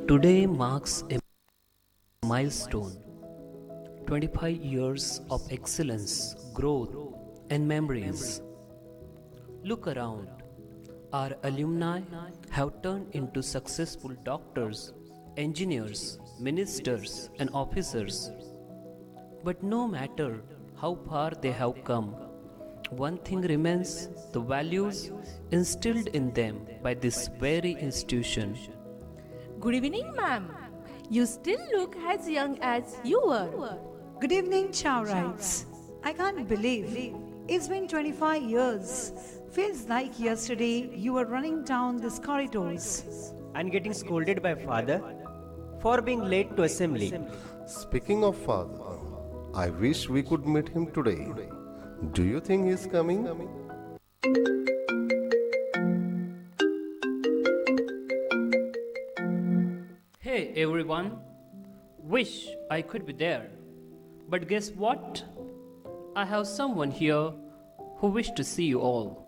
Today marks a milestone, 25 years of excellence, growth, and memories. Look around. Our alumni have turned into successful doctors, engineers, ministers, and officers. But no matter how far they have come, one thing remains: the values instilled in them by this very institution. Good evening, ma'am. You still look as young as you were. Good evening, Chowrights. I can't believe it's been 25 years. Feels like yesterday you were running down these corridors. And getting scolded by father for being late to assembly. Speaking of father, I wish we could meet him today. Do you think he's coming? Hey everyone, wish I could be there. But guess what? I have someone here who wish to see you all.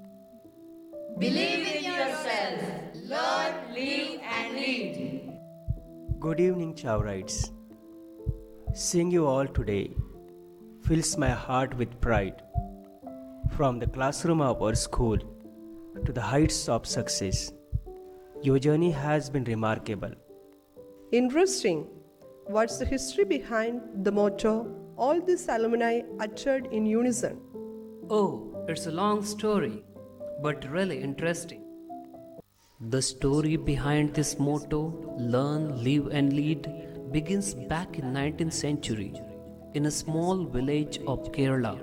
Good evening, Chowrights. Seeing you all today fills my heart with pride. From the classroom of our school to the heights of success, your journey has been remarkable. Interesting. What's the history behind the motto all these alumni uttered in unison? Oh, it's a long story, but really interesting. The story behind this motto, Learn, Live and Lead, begins back in 19th century in a small village of Kerala.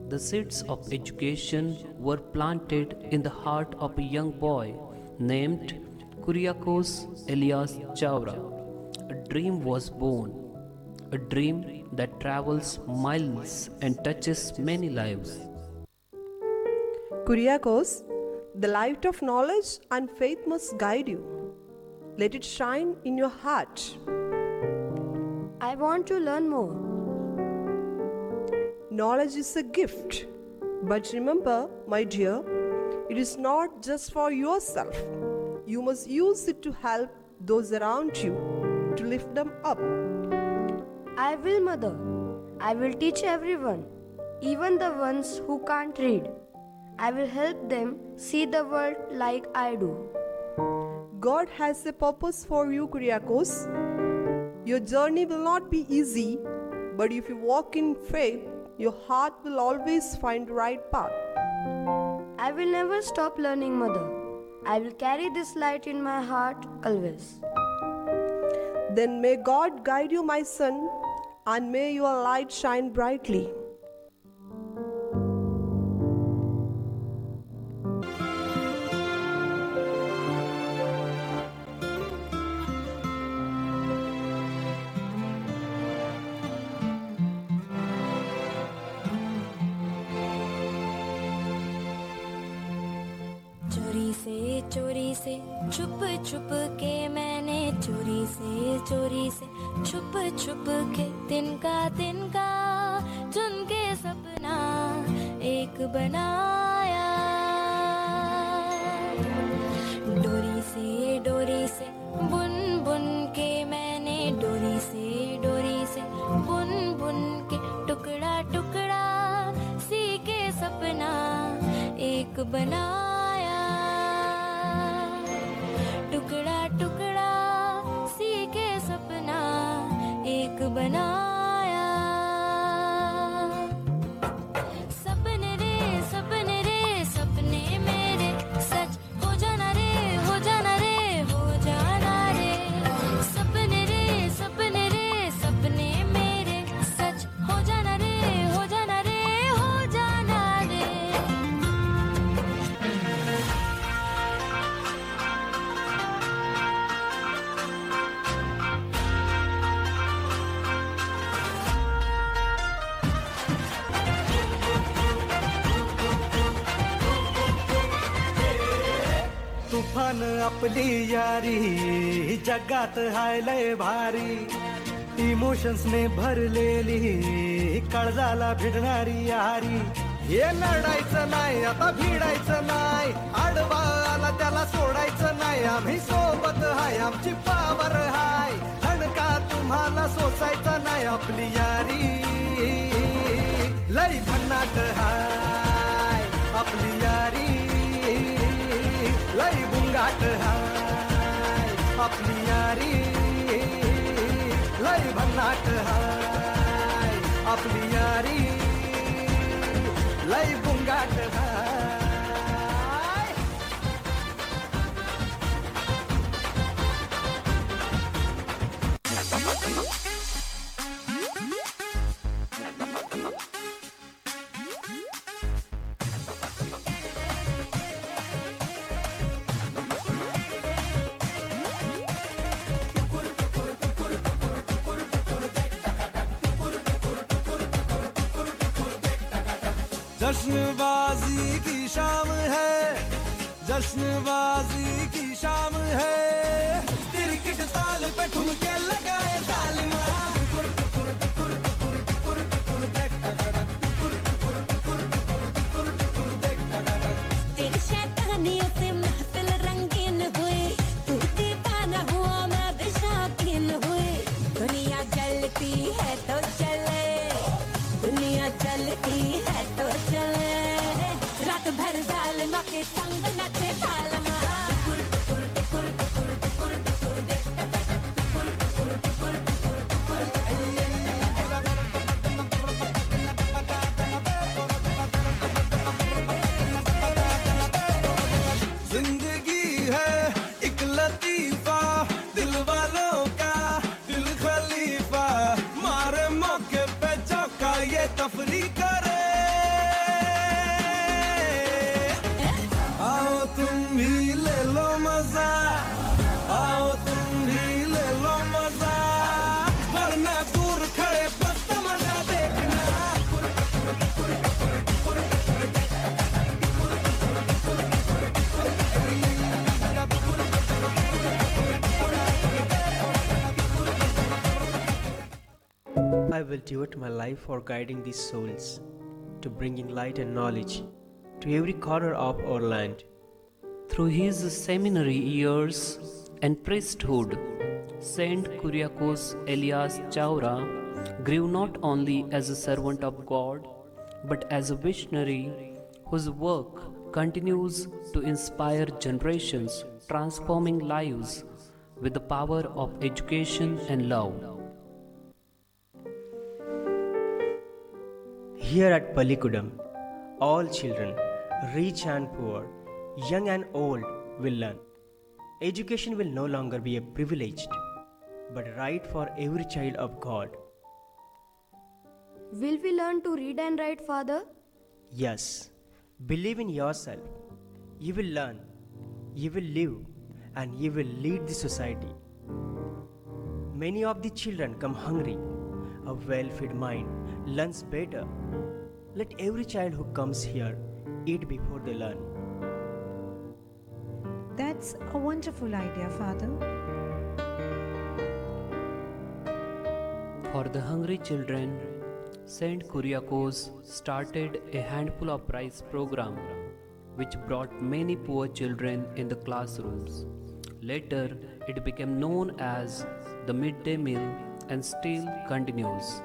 The seeds of education were planted in the heart of a young boy named Kuriakose Elias Chawra. A dream was born, a dream that travels miles and touches many lives. Kuriakose, the light of knowledge and faith must guide you. Let it shine in your heart. I want to learn more. Knowledge is a gift. But remember, my dear, it is not just for yourself. You must use it to help those around you, to lift them up. I will, mother. I will teach everyone, even the ones who can't read. I will help them see the world like I do. God has a purpose for you, Kuriakose. Your journey will not be easy, but if you walk in faith, your heart will always find the right path. I will never stop learning, mother. I will carry this light in my heart always. Then may God guide you, my son, and may your light shine brightly. चोरी से छुप छुप के मैंने चोरी से छुप छुप के तिनका चुन के सपना एक बनाया। डोरी से बुन बुन के मैंने डोरी से बुन बुन के टुकड़ा टुकड़ा सी के सपना एक बनाया। टुकड़ा टुकड़ा सी के सपना एक बनाया। सपने रे सपने मेरे सच हो जाना रे हो जाना रे हो जाना रे। सपने रे सपने मेरे सच हो जाना रे हो जाना रे हो जाना रे। तुफान आपली यारी जगात हाय लय भारी। इमोशन्स ने भरलेली काळजाला भिडणारी यारी। हे लढायचं नाही आता भिडायचं नाही आडवा आला त्या त्याला सोडायचं नाही, आम्ही सोबत हाय, आमची पावर हाय, धडका तुम्हाला सोसायचा नाही, आपली यारी लई भन्नाट हाय, आपली यारी लई बुंगाट हाय, आपली यारी लई भन्नाट हाय, आपली यारी लई बुंगाट हाय. जश्नबाजी की शाम है, जश्नबाजी की शाम है, क्रिकेट ताल पे ठुमके लगाए तालिमा. तेरी शैतानियों से महफिल रंगीन हुई, तू दीवाना हुआ मैं भी शौकीन हुई. दुनिया जलती है तो चले, दुनिया चलती है तो चले, रात भर जालिमा के संग नचे तालमा. जिंदगी है एक लतीफा, दिल वालों का दिल खलीफा, मारे मौके पे चौका ये तफरी करे. आओ तुम भी ले लो मजा, आओ तुम भी ले लो मजा, वरना दूर खड़े बस तमाशा देखना. I will devote my life for guiding these souls, to bringing light and knowledge to every corner of our land. Through his seminary years and priesthood, Saint Kuriakos Elias Chaura grew not only as a servant of God, but as a visionary whose work continues to inspire generations, transforming lives with the power of education and love. Here at Pallikudam, all children, rich and poor, young and old, will learn. Education will no longer be a privilege, but a right for every child of God. Will we learn to read and write, Father? Yes, believe in yourself. You will learn, you will live, and you will lead the society. Many of the children come hungry. A well-fed mind learns better. Let every child who comes here eat before they learn. That's a wonderful idea, Father. For the hungry children, Saint Kuriakos started a handful of rice program which brought many poor children in the classrooms. Later, it became known as the midday meal and still continues.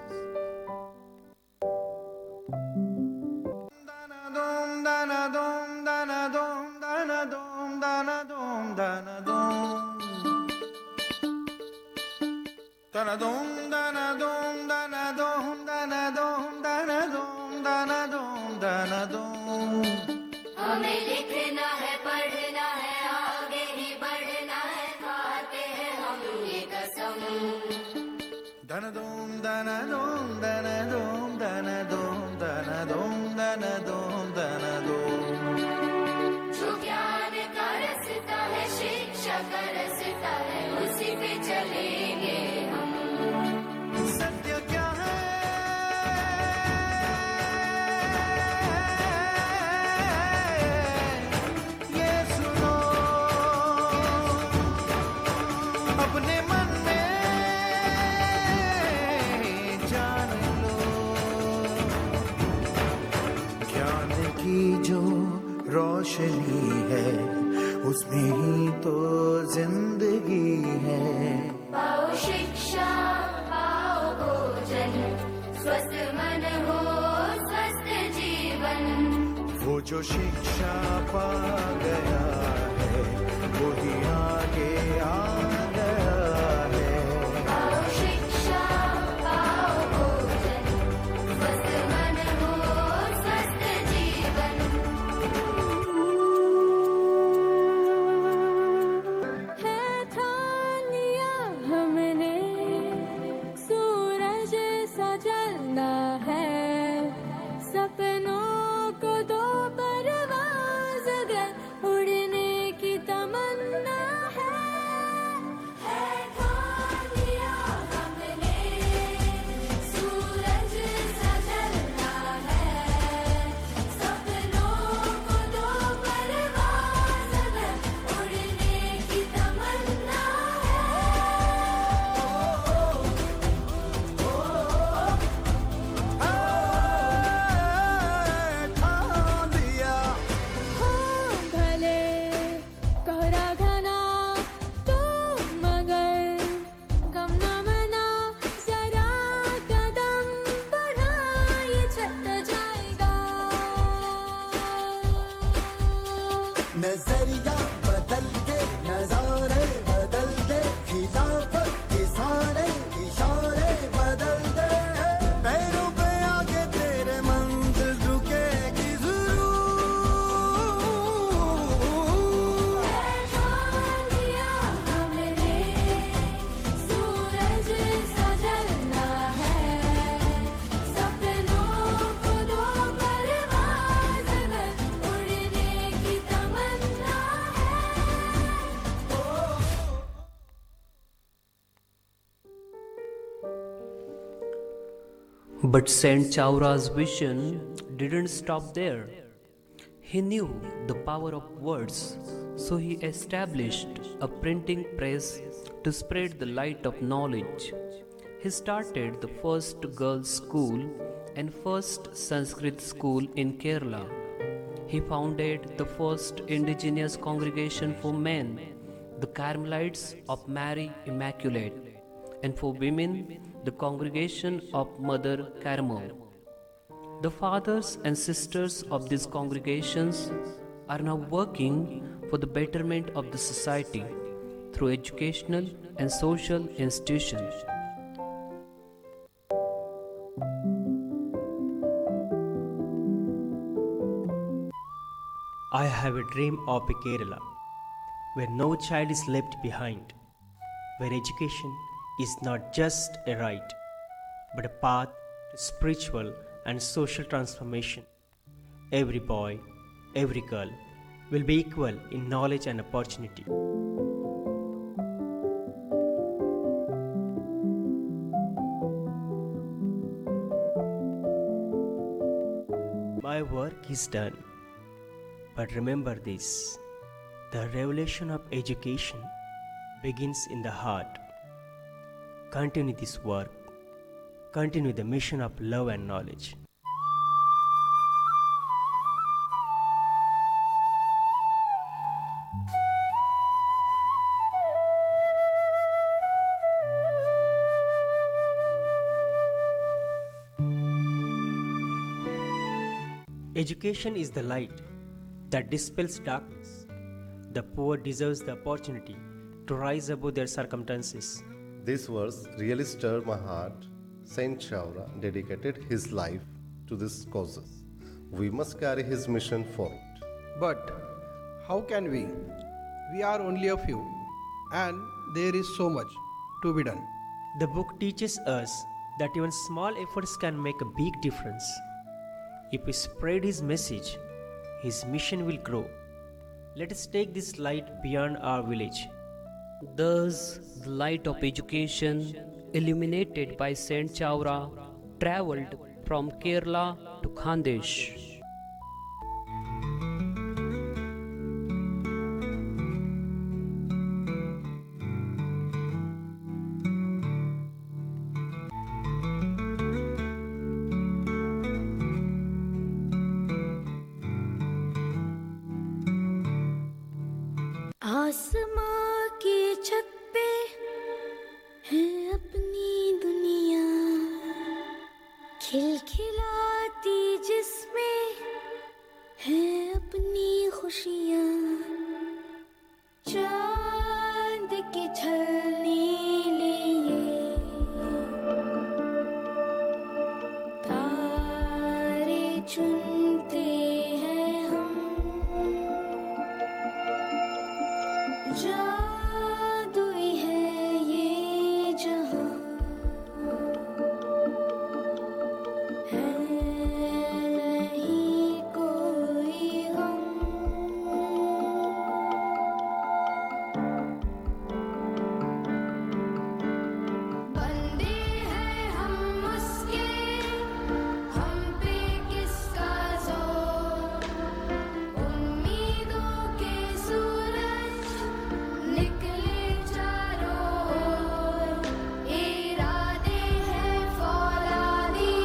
हमें लिखना है, पढ़ना है, आगे ही बढ़ना है, खाते हैं हम ये कसम. Danadom, danadom, danadom, danadom, danadom, danadom, danadom. जो ज्ञान का रास्ता है, शिक्षा का रास्ता है, उसी पे चलेंगे हम. सत्य क्या है? ये सुनो, अपने मन में जान लो. ज्ञान की जो रोशनी है उसमें ही तो जिंदगी है। पाओ शिक्षा पाओ भोजन स्वस्थ मन हो स्वस्थ जीवन। वो जो शिक्षा पा गया है वही आगे आ गया है। पाओ शिक्षा पाओ भोजन स्वस्थ मन हो स्वस्थ जीवन। है ठान लिया हमने सूरज सा जलना है। सपनों को दो परवाज़ अगर उड़ने की तमन्ना है। ठान लिया हमने सूरज सा जलना है। सपनों को दो परवाज़ अगर उड़ने की तमन्ना ठान लिया हो। भले कोहरा घना तो मगर गम न मना जरा कदम बढ़ा ये छट जाएगा। नजरिया बदल के नजारे बदल दे, खिलाफत के सारे इशारे बदल दे। पैरों पे आके तेरे मंजिल रुकेगी जरूर। ठान लिया हमने सूरज सा जलना है। सपनों को दो परवाज़ अगर उड़ने की तमन्ना है। But Saint Chaura's vision didn't stop there. He knew the power of words, so he established a printing press to spread the light of knowledge. He started the first girls' school and first Sanskrit school in Kerala. He founded the first indigenous congregation for men, the Carmelites of Mary Immaculate, and for women, the Congregation of Mother Carmel. The fathers and sisters of these congregations are now working for the betterment of the society through educational and social institutions. I have a dream of a Kerala where no child is left behind, where education is not just a right but a path to spiritual and social transformation. Every boy, every girl will be equal in knowledge and opportunity. My work is done. But remember this, the revelation of education begins in the heart. Continue this work. Continue the mission of love and knowledge. Education is the light that dispels darkness. The poor deserves the opportunity to rise above their circumstances. This verse really stirred my heart. Saint Chaura dedicated his life to these causes. We must carry his mission forward. But how can we? We are only a few, and there is so much to be done. The book teaches us that even small efforts can make a big difference. If we spread his message, his mission will grow. Let us take this light beyond our village. Thus, the light of education, illuminated by Saint Chaura, travelled from Kerala to Khandesh. आसमां की छत पे है अपनी दुनिया, खिलखिलाती जिसमें है अपनी खुशियाँ, चांद की छलने लिए तारे चुनते हैं हम, जादुई है ये जहां, है नहीं कोई गम। बंदे हैं हम उसके, हम पे किसका जोर, उम्मीदों के सूरज निकले चारों ओर, इरादे हैं फौलादी,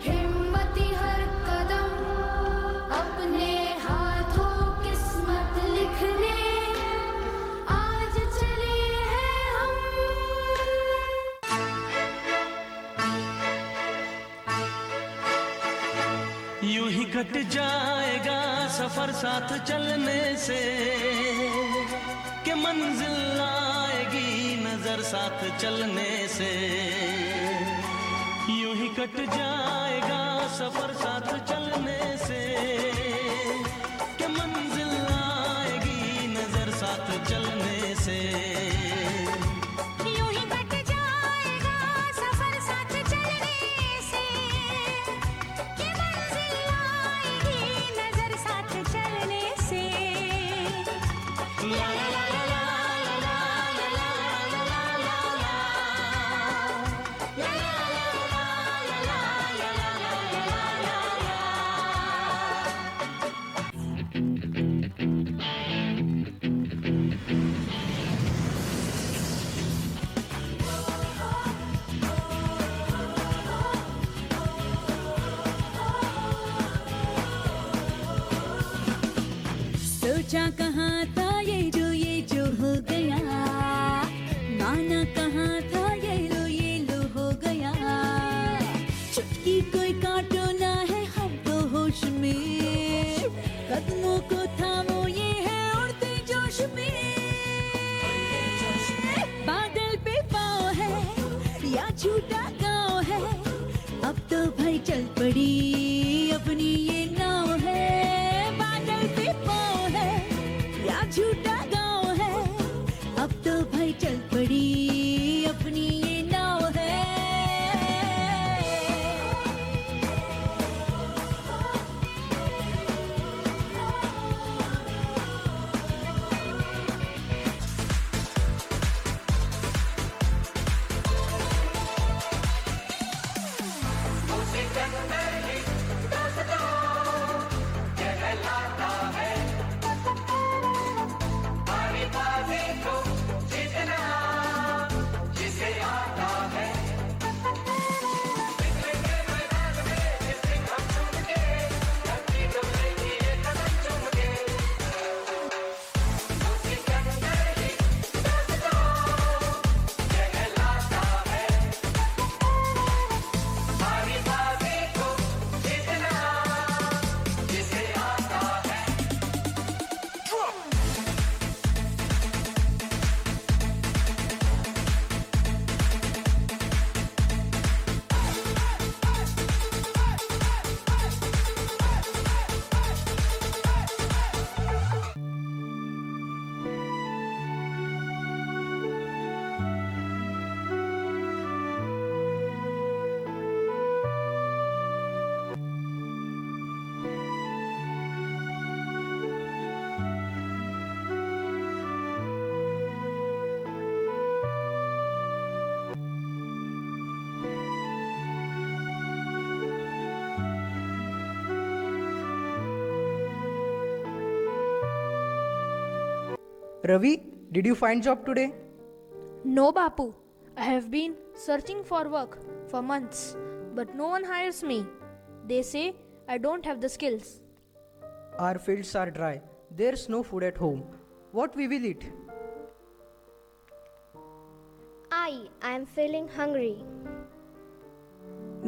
हिम्मती हर कदम, अपने हाथों किस्मत लिखने आज चले हैं हम। यूं ही कट जाएगा सफर साथ चलने से, कि मंजिल आएगी नजर साथ चलने से। यूं ही कट जाएगा सफर साथ चलने से, कि मंजिल आएगी नजर साथ चलने से। यूं ही कट जाएगा सफर साथ चलने से, कि मंजिल आएगी नजर साथ चलने से। ला ला ला ला ला ला ला ला ला ला ला ला, ला ला ला ला ला ला सोचा कहाँ था ये जो हो गया, माना कहाँ था ये लो हो गया। चुटकी कोई काटो ना है हम तो होश में, कदमों को थामो ये है उड़ते जोश में। बादल पे पाँव है या झूठा गाँव है, अब तो भाई चल पड़ी अपनी ये नाव है। बादल पे पाँव है या झूठा गाँव है, अब तो भाई चल पड़ी अपनी ये नाव है। Ravi, did you find job today? No, Bapu. I have been searching for work for months, but no one hires me. They say I don't have the skills. Our fields are dry. There's no food at home. What we will eat? I am feeling hungry.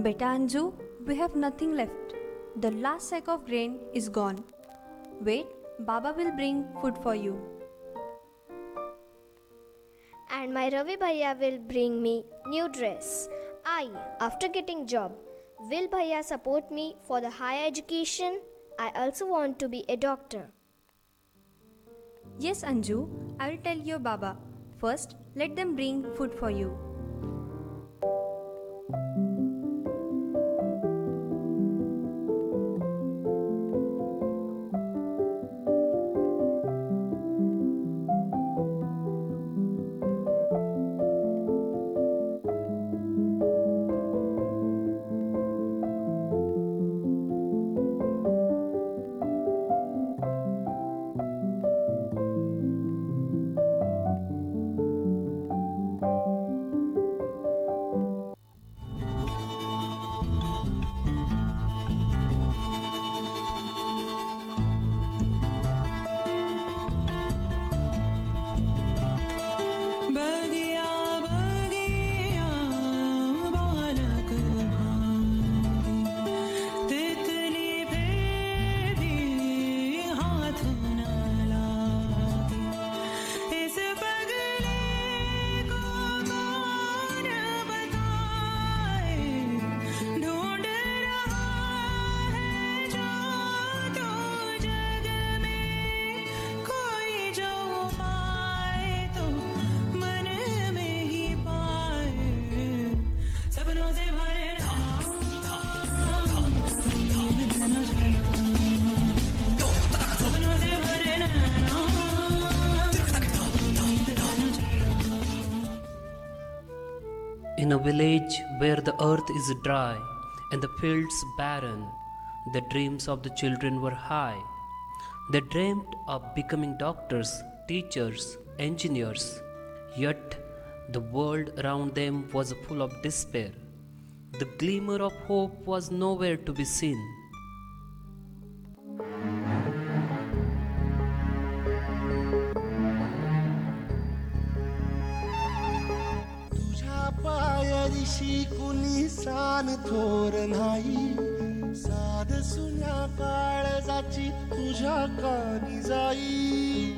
Beta Anju, we have nothing left. The last sack of grain is gone. Wait, Baba will bring food for you. And my Ravi Bhaiya will bring me new dress. After getting job, will Bhaiya support me for the higher education? I also want to be a doctor. Yes, Anju, I will tell your Baba. First, let them bring food for you. बगिया बगिया बालक भांगी तितली पे भी हाथ न लागी इस पगले को कौन बताए ढूंढ रहा है जो तो जग में कोई जो पाए तो मन में ही पाए सपनों से भरे सपनों से भरे In a village where the earth is dry and the fields barren, the dreams of the children were high. They dreamed of becoming doctors, teachers, engineers. Yet the world around them was full of despair. The glimmer of hope was nowhere to be seen. तुझ्या पायरीशी कुणी सान थोर नाही साध सुन्या काळजाची तुझ्या कानी जाई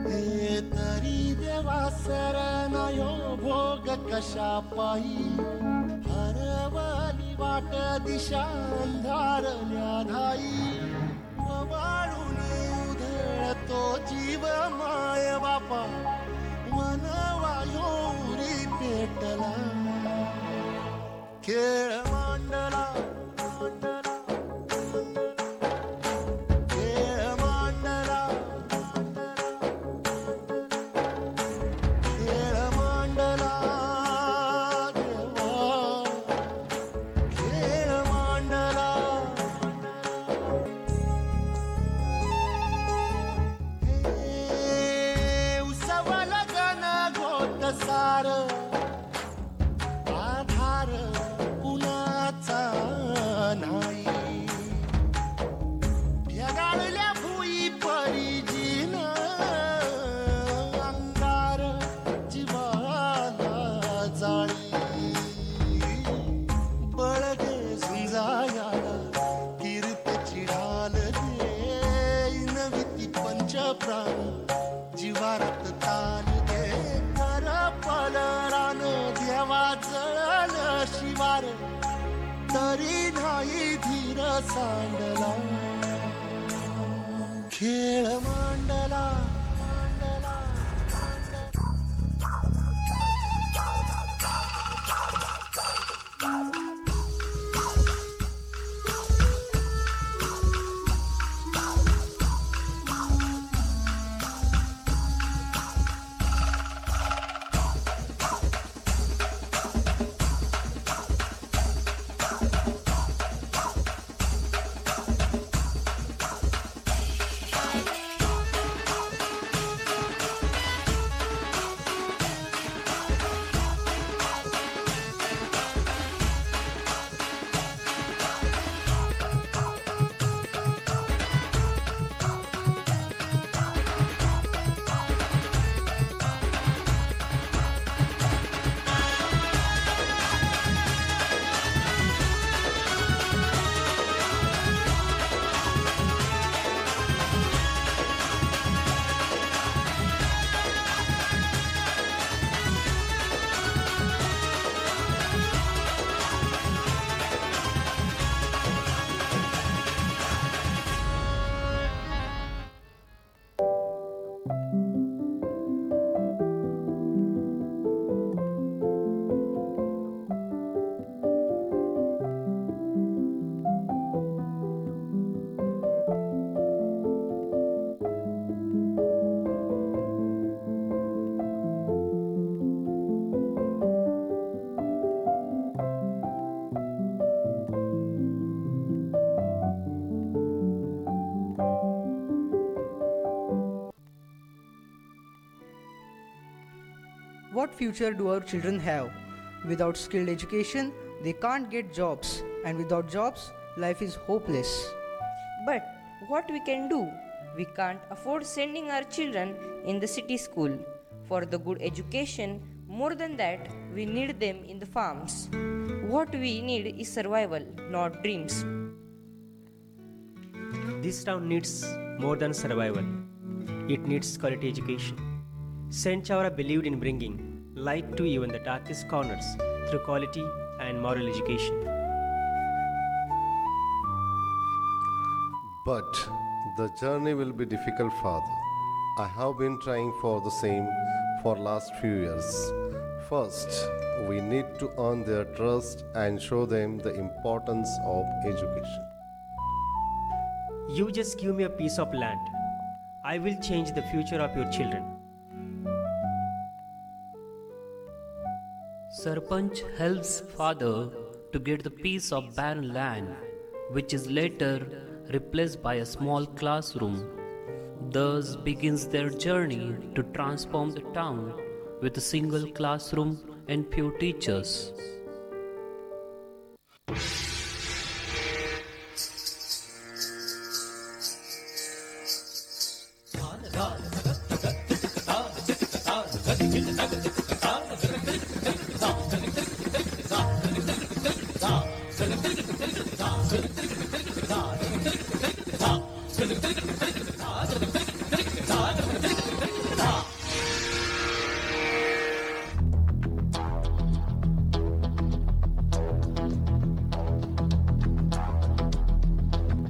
हे तरी देवा सरनायो भोग कशा पायी हरवली वाट दिशा अंधारल्या धाई वाळूनी उधळतो जीव माय बापा वनवायोरी पेटला खेळ मांडला खेळ मांडला खेळ मांडला देवा खेळ मांडला उसवला गण गोत सार आधार कुणाचा नाही ढगाळल्या भुई परिजीन अंगार जीवाला जाळी बळगे झुंजायाला कीर्तची ढाल देईन विती पंच प्राण जीवारात ताल दे कर पलरान देवा जळल शिवार तरी नाही धीर सांडला खेळ मांडला What future do our children have? Without skilled education, they can't get jobs, and without jobs, life is hopeless. But what we can do? We can't afford sending our children in the city school. For the good education, more than that, we need them in the farms. What we need is survival, not dreams. This town needs more than survival. It needs quality education. Saint Chaura believed in bringing light to even the darkest corners through quality and moral education. But the journey will be difficult, Father. I have been trying for the same for last few years. First, we need to earn their trust and show them the importance of education. You just give me a piece of land. I will change the future of your children. Sarpanch helps father to get the piece of barren land, which is later replaced by a small classroom. Thus begins their journey to transform the town with a single classroom and few teachers.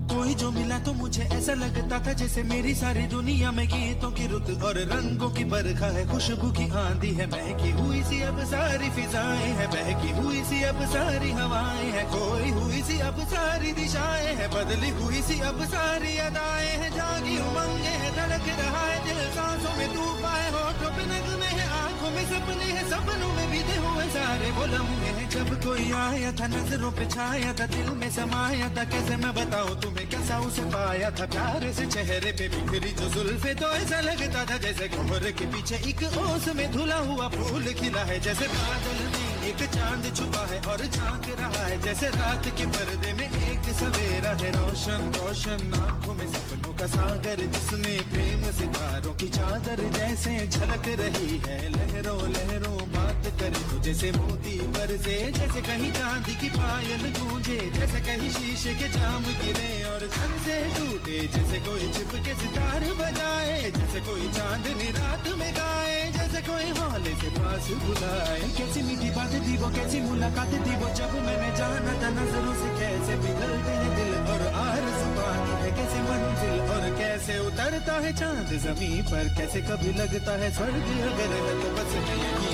कोई जो मिला तो मुझे ऐसा लगता था जैसे मेरी सारी दुनिया में गीतों की रुत और रंगों की बरखा है, खुशबू की आंधी है, महकी हुई सी अब सारी फिजाएं हैं, बहकी हुई सी अब सारी हवाएं हैं, खोई हुई सी अब सारी दिशाएं हैं, बदली हुई सी अब सारी अदाएं हैं, जागी उमंगे हैं, धड़क रहा है दिल, सांसों में तूफान है, होठों पे नगमे है, आंखों में सपने हैं, सपनों में बीते हुए सारे वो लम्हे हैं, जब कोई आया था नजरों पे छाया था, दिल में समाया था, कैसे मैं बताऊं तुम्हें कैसा उसे पाया था, प्यारे से चेहरे पे बिखरी जो जुल्फे, तो ऐसा लगता था जैसे कोहरे के पीछे एक ओस में धुला हुआ फूल खिला है, जैसे बादल में एक चांद छुपा है और झांक रहा है, जैसे रात के पर्दे में एक सवेरा है, रोशन रोशन आंखों में सपनों का सागर, जिसमें प्रेम सितारों की चादर जैसे झलक रही है, लहरों लहरों बात करे तो जैसे मोती बरसे, जैसे कहीं चांदी की पायल गूंजे, जैसे कहीं शीशे के जाम गिरे और सन से टूटे, जैसे कोई छिप के सितार बजाए, जैसे कोई चांदनी रात में गाए, जैसे कोई हौले से पास बुलाए, कैसी मीठी बात थी वो, कैसी मुलाकात थी वो, जब मैंने जाना था नजरों से कैसे पिघलते हैं दिल और आरज़ू पाती है कैसे मंजिल, और कैसे उतरता है चांद जमीन पर, कैसे कभी लगता है स्वर्ग अगर है तो बस यही,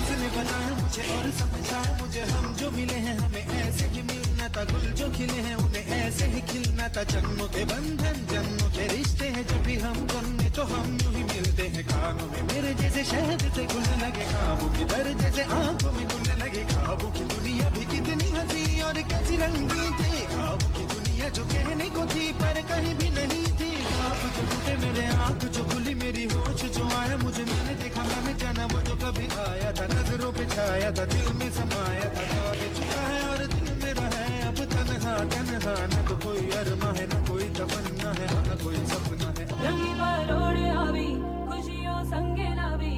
इसने बताया मुझे और समझाया मुझे, हम जो मिले हैं हमें ऐसे ही मिलना था, गुल जो खिले हैं उन्हें ऐसे ही खिलना था, जन्मों के बंधन जन्मों के रिश्ते हैं, जब भी हम जन्मे तो हम यूं ही मिलते हैं, कानों में मेरे जैसे शहद से घुलने लगे ख्वाबों की दर, जैसे आंखों में घुलने लगे ख्वाबों की दुनिया भी कितनी हंसी और कैसी रंगीन थी, ख्वाबों की दुनिया जो कहने को थी पर कहीं भी नहीं थी, ख्वाब जो टूटे मेरे आंख जो खुली मेरी होश जो आया मुझे, मैंने देखा मैंने जाना वो जो कभी आया था, नजरों पे छाया था, दिल में समाया था, दौड़ चुका है और दिल मेरा है अब तन्हा तन्हा, न तो कोई अरमा है न कोई तमन्ना है न कोई सपना है, रंगी बरोड़े आवी खुशियों संगे लावी,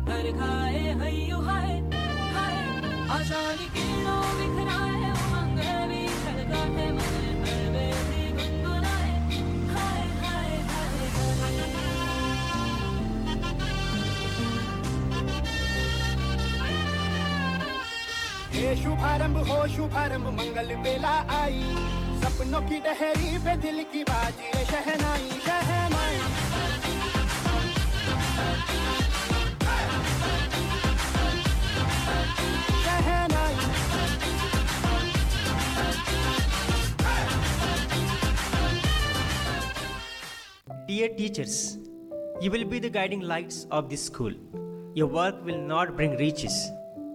घर खाए हय्यू हाय हाय, आशानी किरणों बिखराए उमंग भी छलकाते मन में भी गुनगुनाए, हाय हाय हाय ये शुभारंभ हो शुभारंभ मंगल बेला आई, सपनों की डहरी पे दिल की बाजी शहनाई शहनाई, Dear teachers, you will be the guiding lights of this school. Your work will not bring riches,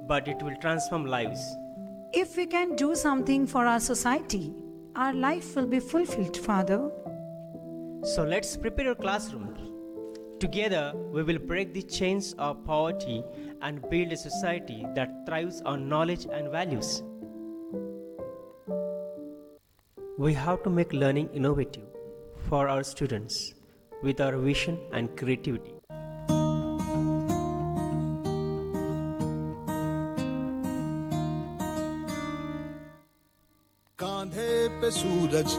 but it will transform lives. If we can do something for our society, our life will be fulfilled, Father. So let's prepare our classrooms. Together, we will break the chains of poverty and build a society that thrives on knowledge and values. We have to make learning innovative for our students with our vision and creativity. कांधे पे सूरज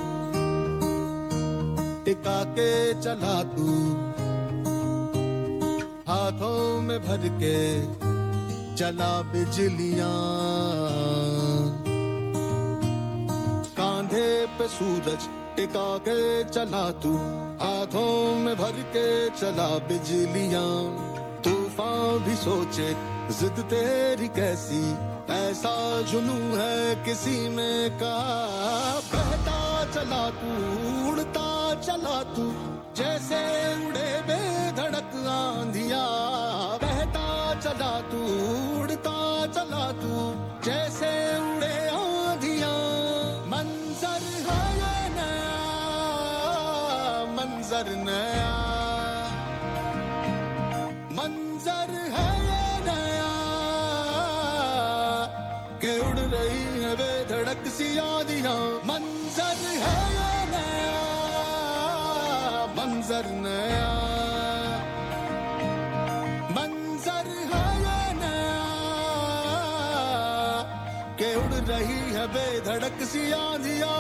टिका के चला तू, हाथों में भर के चला बिजलियां। कांधे पे सूरज टिका के चला तू, हाथों में भर के चला बिजलियां। तूफान भी सोचे जिद तेरी कैसी, ऐसा जुनू है किसी में का। बहता चला तू, उड़ता चला तू, जैसे उड़े बेधड़क आंधिया। बहता चला तू, उड़ता चला तू, जैसे उड़े आंधिया। मंजर है ये नया, मंजर नया, मंजर है ये नया, के उड़ रही है बेधड़क सी आंधियां। मंजर है ये नया, मंजर नया, मंजर है ये नया, के उड़ रही है बेधड़क सी आंधियां।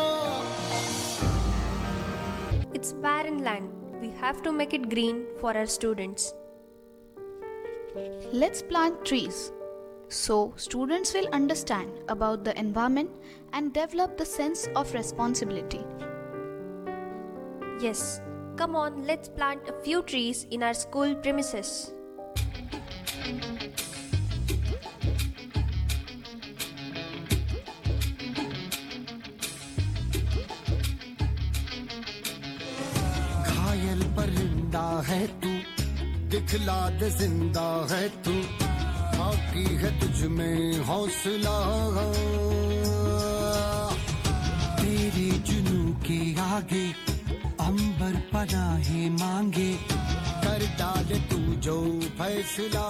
It's barren land. We have to make it green for our students. Let's plant trees so students will understand about the environment and develop the sense of responsibility. Yes, come on, let's plant a few trees in our school premises. घायल परिंदा है तू, दिखला दे जिंदा है तू, बाकी है तुझ में हौसला। तेरे जुनू के आगे अंबर पनाहे मांगे, कर डाले तू जो फैसला।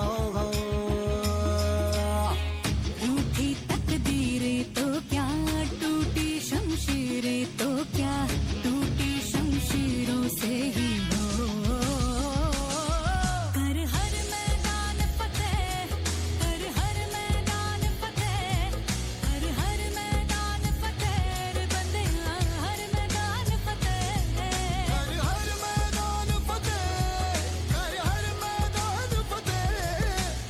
रूठी तकदीरें तो क्या, टूटी शमशीरें तो क्या, टूटी शमशीरों से ही हो। कर हर मैदान फतेह, कर हर मैदान फतेह, कर हर मैदान फतेह रे बंदिया, हर मैदान फतेह। कर हर मैदान फतेह, कर हर मैदान फतेह,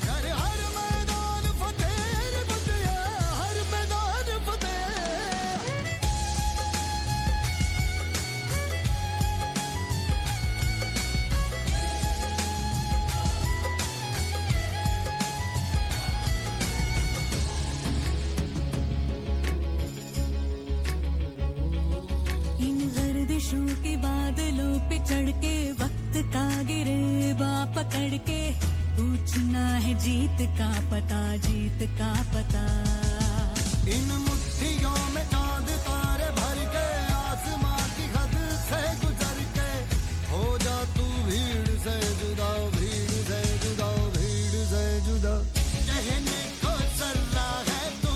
कर हर मैदान फतेह रे बंदिया, हर मैदान फतेह। इन गर्दिशों के बादलों पे चढ़ के वक्त का गिरे बा पकड़ के, पूछना है जीत का पता, जीत का पता। इन मुट्ठियों में चांद तारे भर के, आसमां की हद से गुजर के, हो जा तू भीड़ से जुदा, भीड़ से जुदा, भीड़ से जुदा। कहने को सर्रा है तू,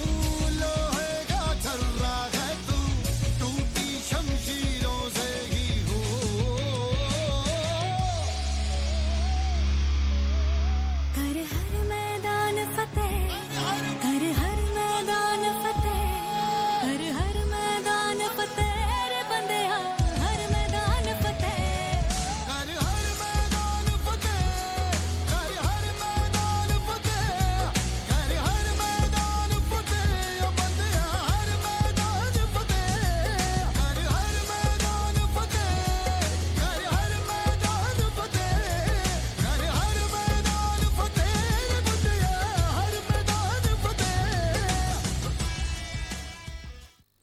लोहे का छर्रा है तू, टूटी शमशीरों से ही हो। कर हर मैदान फतेह, कर हर मैदान फतेह, कर हर मैदान फतेह रे बंदिया, हर मैदान फतेह। कर हर मैदान फतेह, कर हर मैदान फतेह, कर हर मैदान फतेह ओ बंदिया, हर मैदान फतेह। कर हर मैदान फतेह, कर हर मैदान फतेह, कर हर मैदान फतेह रे बंदिया, हर मैदान फतेह।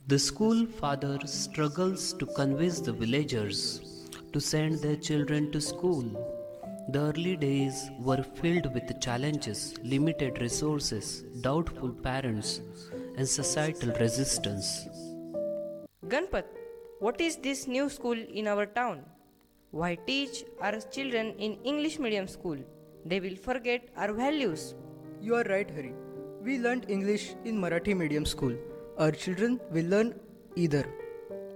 The school father struggles to convince the villagers to send their children to school. The early days were filled with challenges, limited resources, doubtful parents, and societal resistance. Ganpat, what is this new school in our town? Why teach our children in English medium school? They will forget our values. You are right, Hari. We learned English in Marathi medium school. Our children will learn either.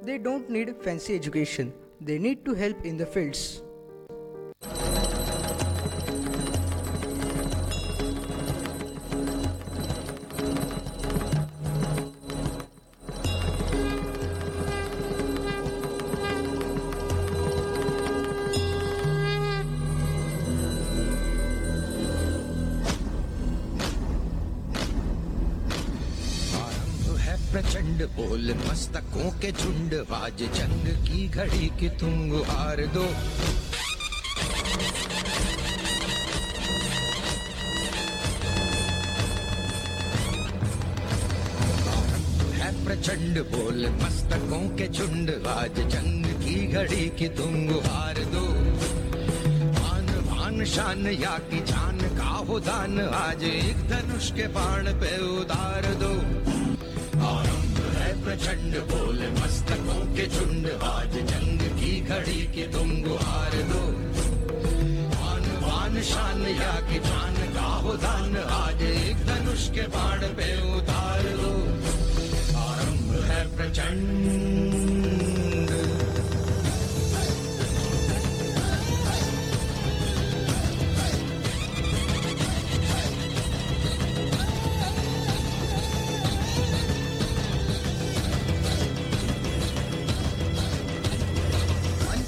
They don't need fancy education. They need to help in the fields. प्रचंड बोल मस्तकों के झुंड आज जंग की घड़ी की तुम गुहार दो है प्रचंड बोल मस्तकों के झुंड आज जंग की घड़ी की तुम गुहार दो आन भान शान या की जान का हो दान आज एक धनुष के बाण पे उतार दो आरंभ है प्रचंड बोल मस्तकों के झुंड आज जंग की घड़ी की तुम गुहार दो आन बान शान या की जान का हो दान आज एक धनुष के बाण पे उतार दो आरंभ है प्रचंड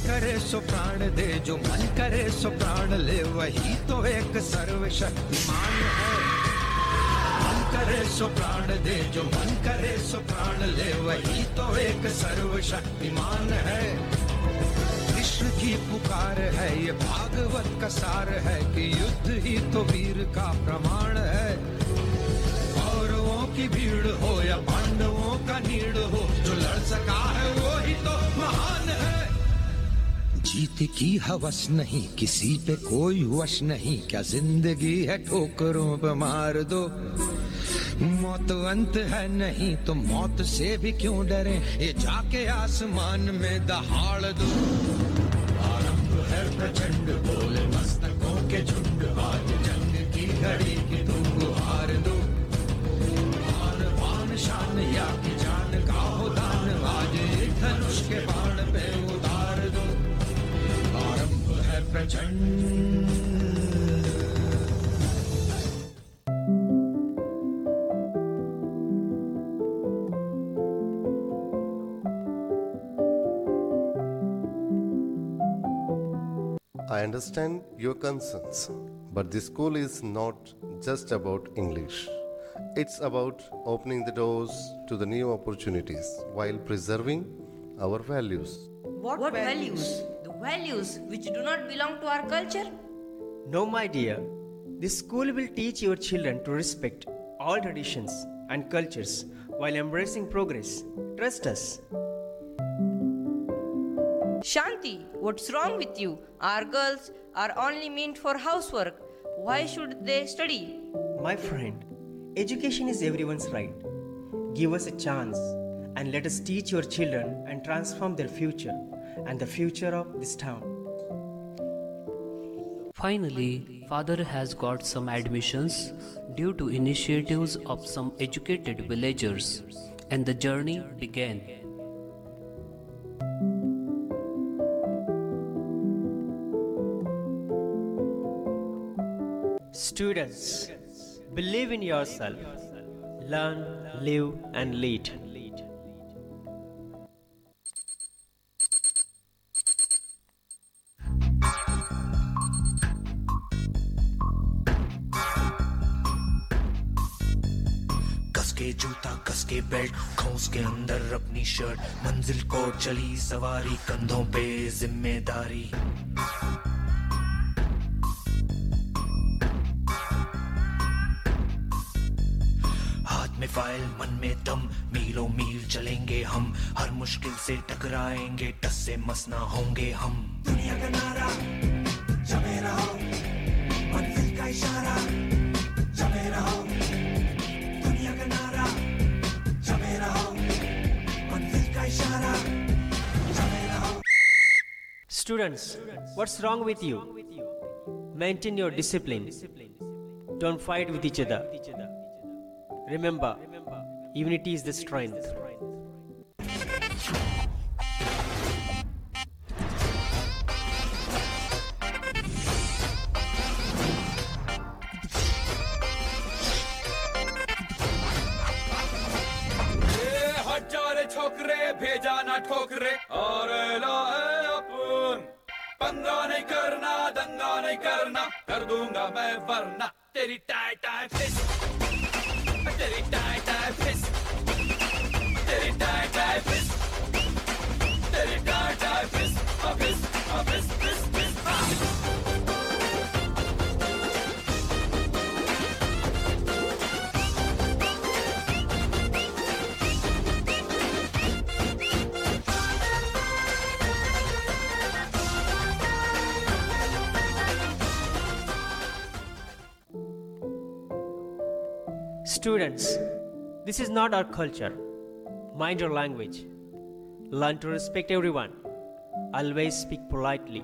करे सो प्राण दे जो मन करे सो प्राण ले वही तो एक सर्वशक्तिमान है मन करे सो प्राण दे जो मन करे सो प्राण ले वही तो एक सर्वशक्तिमान है कृष्ण की पुकार है ये भागवत का सार है कि युद्ध ही तो वीर का प्रमाण है कौरवों की भीड़ हो या पांडवों का नीड़ हो जो लड़ सका है वो ही तो महान है जीत की हवस नहीं किसी पे कोई वश नहीं क्या जिंदगी है ठोकरों पे मार दो मौत अंत है नहीं तो मौत से भी क्यों डरे ये जाके आसमान में दहाड़ दो आरंभ है प्रचंड बोल मस्तकों के झुंड आज जंग की घड़ी की तुम गुहार दो आन बान शान या की जान का हो दान आज एक धनुष के बाण पे उतार दो आरंभ है प्रचंड I understand your concerns, but this school is not just about English. It's about opening the doors to the new opportunities while preserving our values. What values? The values which do not belong to our culture? No, my dear. This school will teach your children to respect all traditions and cultures while embracing progress. Trust us. Shanti, what's wrong with you? Our girls are only meant for housework. Why should they study? My friend, education is everyone's right. Give us a chance and let us teach your children and transform their future and the future of this town. Finally, father has got some admissions due to initiatives of some educated villagers, and the journey began. Students, believe in yourself. Learn, live, and lead. कसके जूता कसके belt खौस के अंदर अपनी shirt मंजिल को चली सवारी कंधों पे जिम्मेदारी हाथ में फाइल मन में दम मील मीलों मील चलेंगे हम, हर मुश्किल से टकराएंगे, टस से मस ना होंगे हम। दुनिया का नारा जमे रहो, मंजिल का इशारा जमे रहो, दुनिया का नारा जमे रहो, मंजिल का इशारा जमे रहो। Students, what's wrong with you? Maintain your discipline. Don't fight with each other. Remember, unity is the strength. हट जा रे छोकरे, भेजा ना ठोकरे, और लाए अपन। पंगा नहीं करना, दंगा नहीं करना, कर दूंगा मैं वरना। तेरी टाई टाई फिस, तेरी टाई टाई फिस, तेरी टाई टाई फिस, तेरी टाई टाई फिस, फिस फिस फिस फिस। Students, this is not our culture. Mind your language. Learn to respect everyone. Always speak politely.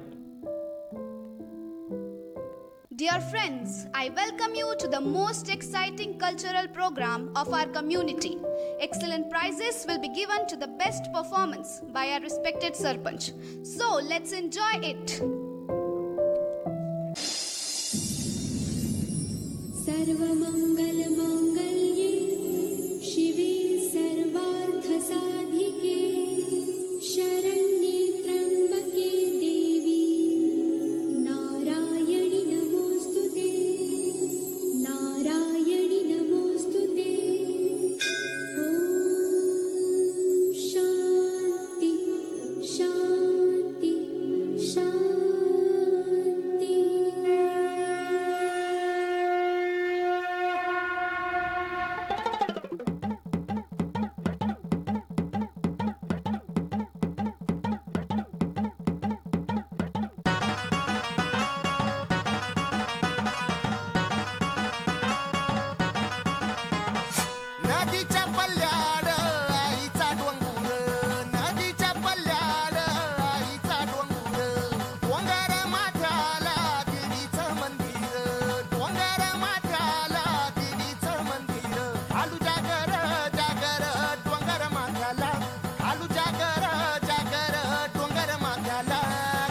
Dear friends, I welcome you to the most exciting cultural program of our community. Excellent prizes will be given to the best performance by our respected Sarpanch. So let's enjoy it. सर्वमङ्गलमाङ्गल्ये शिवे सर्वार्थसाधिके शरण्ये त्र्यम्बके देवी नारायणि नमोऽस्तुते नारायणि नमोऽस्तुते। ॐ शान्ति शान्ति शान्ति। नदीच्या पल्ल्याड आईचा डोंगर, नदीच्या पल्ल्याड आईचा डोंगर, डोंगर माथ्याला देवीचं मंदिर, डोंगर माथ्याला देवीचं मंदिर, आलू जागर जागर डोंगर माथ्याला, आलू जागर जागर डोंगर माथ्याला,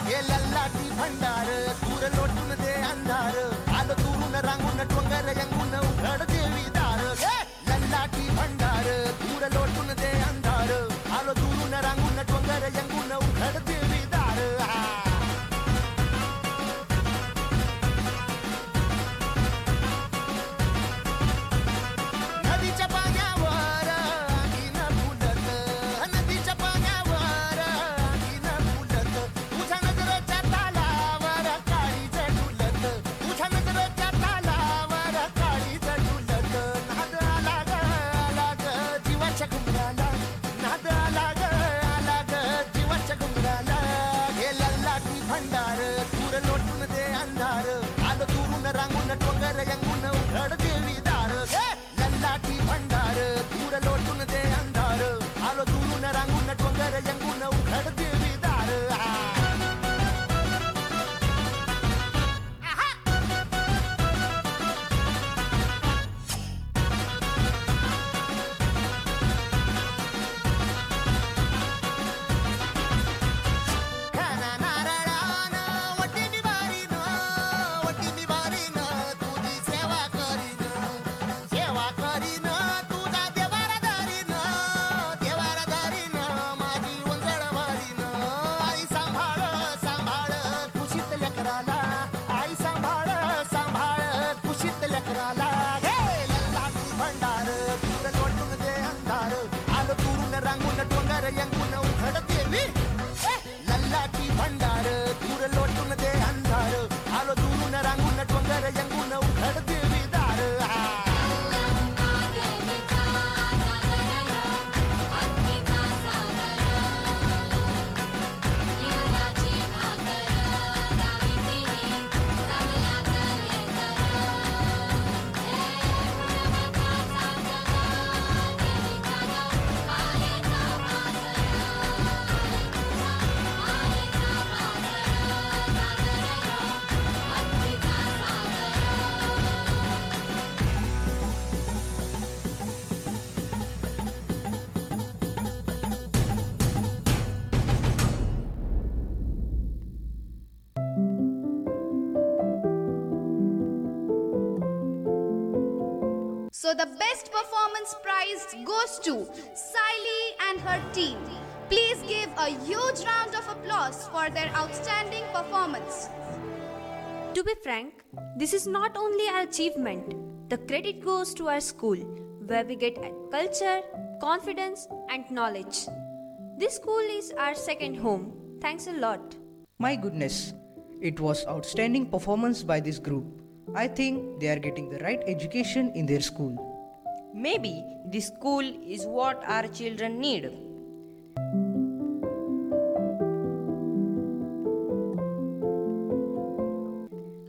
हे लल्लाटी भंडार दूर लोटून दे अंधार, आलो दुरून रांगून डोंगर यंगून उघड देवी दार, लल्लाटी भंडार दूर लोटून दे अंधार, आलो दुरून रांगून डोंगर यंगून उघड देवी दार। नदीच्या पाण्यावर आगीन फुलत, नदीच्या पाण्यावर आगीन फुलत, तुझ्या नजरेच्या तालावर काळीज डुलत, तुझ्या नजरेच्या तालावर काळीज डुलत, नाद आला ग जीवाच्या घुंगराला, नाद आला ग जीवाच्या घुंगराला, हे लल्लाटी भंडार दूर लोटून दे अंधार, आलो दुरून रांगून डोंगर यंगून उघड देवी दार, लल्लाटी भंडार दूर लोटून दे अंधार, आलो दुरून रांगून डोंगर यंगून उघड देवी दार। खाना नारळानं वटीनी बारीनं, वटीनी बारीनं तुझी सेवा करीनं, सेवा करीनं तुझा देवारादारीनं, देवारादारीनं माझी वंजळ भरीनं, आई सांभाळ सांभाळ खुशीत लेकराला, आई सांभाळ सांभाळ खुशीत लेकराला, हे लल्लाटी भंडार दूर लोटून दे अंधार, आलो दुरून रांगून डोंगर यंगून उघड देवी, लल्लाटी भंडार दूर लोटून दे अंधार, आलो दुरून रांगून डोंगर यंगून उघड देवी दार। So the best performance prize goes to Siley and her team. Please give a huge round of applause for their outstanding performance. To be frank, this is not only our achievement, the credit goes to our school, where we get culture, confidence, and knowledge. This school is our second home. Thanks a lot. My goodness, it was outstanding performance by this group. I think they are getting the right education in their school. Maybe this school is what our children need.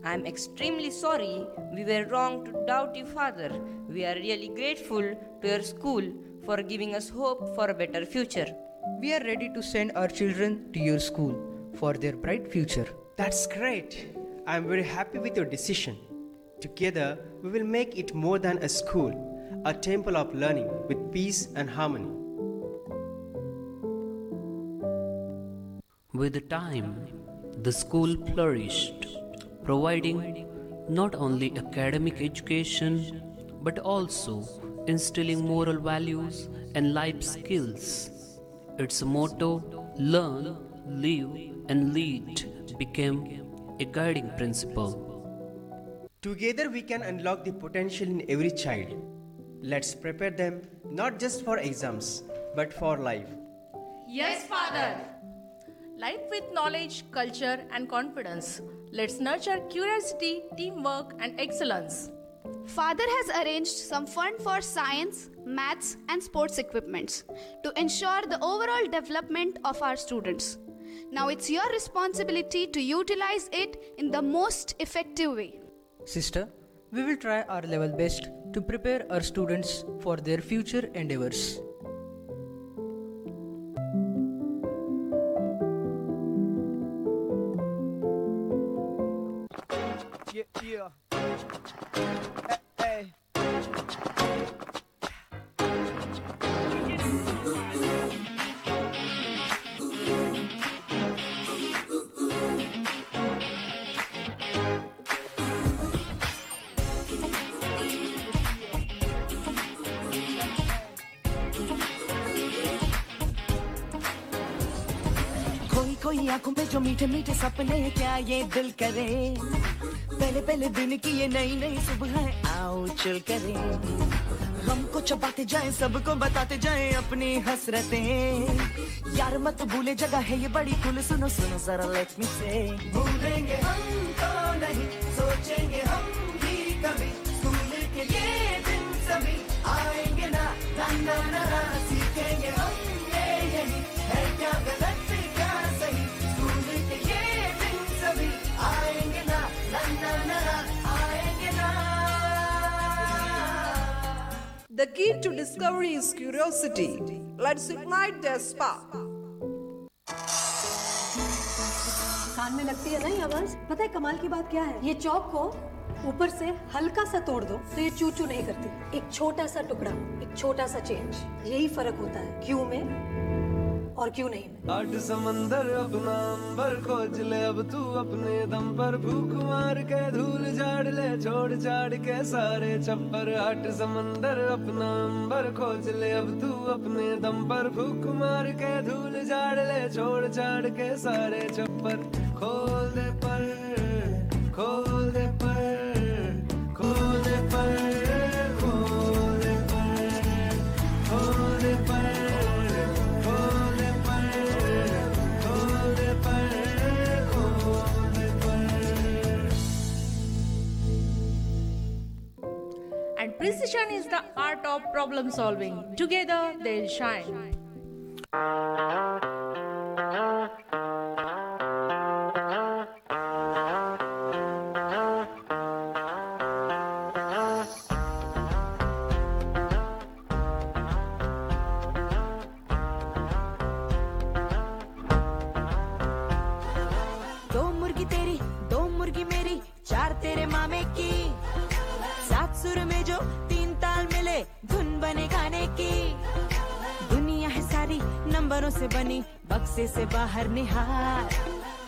I am extremely sorry we were wrong to doubt you, Father. We are really grateful to your school for giving us hope for a better future. We are ready to send our children to your school for their bright future. That's great. I am very happy with your decision. Together, we will make it more than a school, a temple of learning with peace and harmony. With time, the school flourished, providing not only academic education but also instilling moral values and life skills. Its motto, learn, live, and lead, became a guiding principle. Together we can unlock the potential in every child. Let's prepare them not just for exams, but for life. Yes, Father. Life with knowledge, culture, and confidence. Let's nurture curiosity, teamwork, and excellence. Father has arranged some fund for science, maths, and sports equipments to ensure the overall development of our students. Now it's your responsibility to utilize it in the most effective way. Sister, we will try our level best to prepare our students for their future endeavors. Yeah. Hey. कोई आंखों में जो मीठे मीठे सपने क्या ये दिल करे पहले पहले दिन की ये नई नई सुबह आओ चल करे गम को चबाते जाएं सबको बताते जाएं अपनी हसरतें यार मत भूले जगह है ये बड़ी कुल सुनो सुनो जरा लेट मी से भूलेंगे हम तो नहीं सोचेंगे हम भी कभी स्कूल के ये दिन सभी आएंगे ना ना ना ना सीखेंगे हम ये यही है क्या गलत क्या सही स्कूल के ये दिन सभी आएंगे ना ना ना ना आएंगे ना The key to discovery is curiosity. Let's ignite their spark. कान में लगती है ना ये आवाज? पता है कमाल की बात क्या है? ये चौक को ऊपर से हल्का सा तोड़ दो तो ये चू चू नहीं करती। एक छोटा सा टुकड़ा, एक छोटा सा चेंज, यही फर्क होता है क्यों में और क्यों नहीं में। आठ समंदर अपना अंबर खोज ले अब तू अपने दम पर भूख मार के धूल झाड़ ले छोड़ छाड़ के सारे छप्पर आठ समंदर अपना अंबर खोज ले अब तू अपने दम पर भूख मार के धूल झाड़ ले छोड़ छाड़ के सारे छप्पर खोल दे पर खोल दे पर खोल दे पर खोल दे पर खोल दे पर And precision is the art of problem solving. Together they'll shine. दो मुर्गी तेरी दो मुर्गी मेरी चार तेरे मामे की सात सुर में जो तीन ताल मिले धुन बने गाने की दुनिया है सारी नंबरों से बनी बक्से से बाहर निहार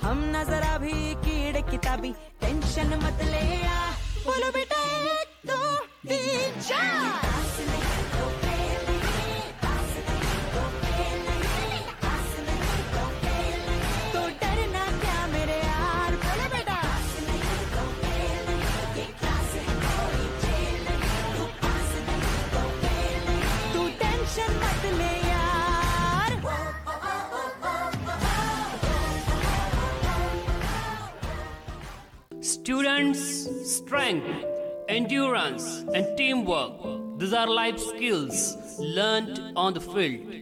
हम नजर अभी कीड़े किताबी टेंशन मत ले आ बोलो बेटा एक दो तीन चार। तो डरना क्या मेरे यार, बोले बेटा। तू टेंशन मत ले यार। Students, strength, endurance, and teamwork. These are life skills learned on the field.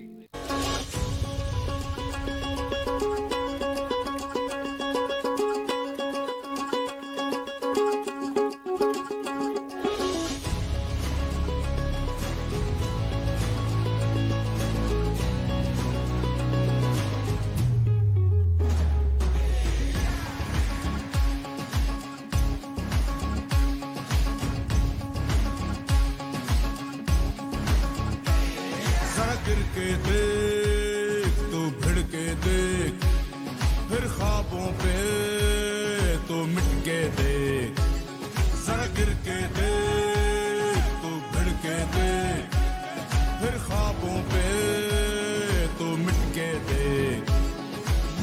जरा गिर के देख, तू भिड़ के देख, फिर ख्वाबों पे तो मिट के देख। जरा गिर के देख, तू भिड़ के देख, फिर ख्वाबों पे तो मिट के देख।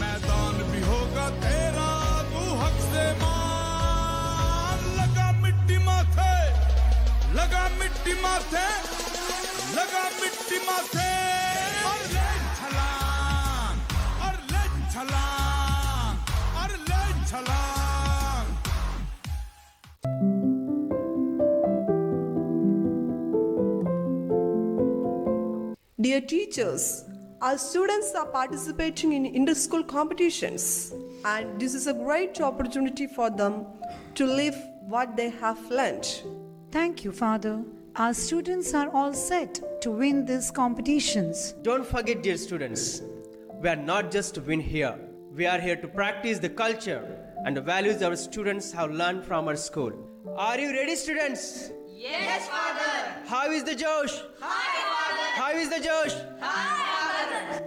मैदान भी होगा तेरा, तू हक से मान। लगा मिट्टी माथे, लगा मिट्टी माथे, लगा मिट्टी माथे। और ले छलांग, और ले छलांग, और ले छलांग। Dear teachers, our students are participating in inter-school competitions, and this is a great opportunity for them to live what they have learned. Thank you, Father. Our students are all set to win these competitions. Don't forget, dear students, we are not just to win here. We are here to practice the culture and the values our students have learned from our school. Are you ready, students? Yes, Father. How is the Josh? Hi, Father. How is the Josh? Hi, Father.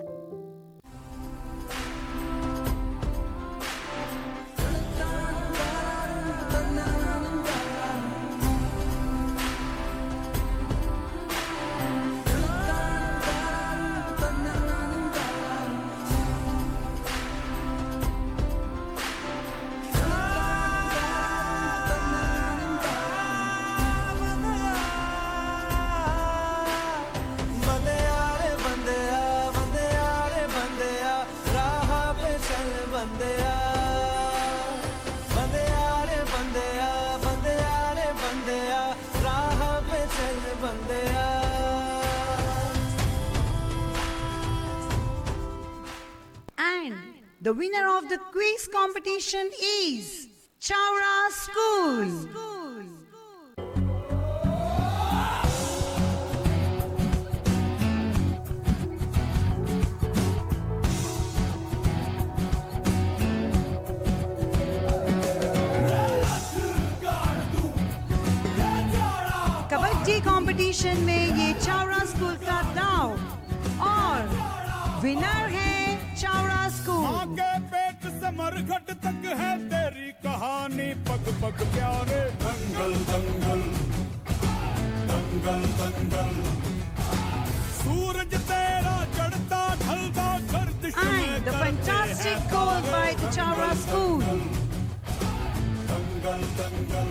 And the winner of the quiz competition is Chaura School. Kabaddi competition में ये Chavda school का दाव और winner है Chavda school. आगे पेट से मरघट तक है तेरी कहानी, पग पग प्यारे। दंगल दंगल दंगल दंगल, सूरज तेरा चढ़ता ढलता गर्दिश में And the fantastic goal by the Chaura School. दंगल दंगल,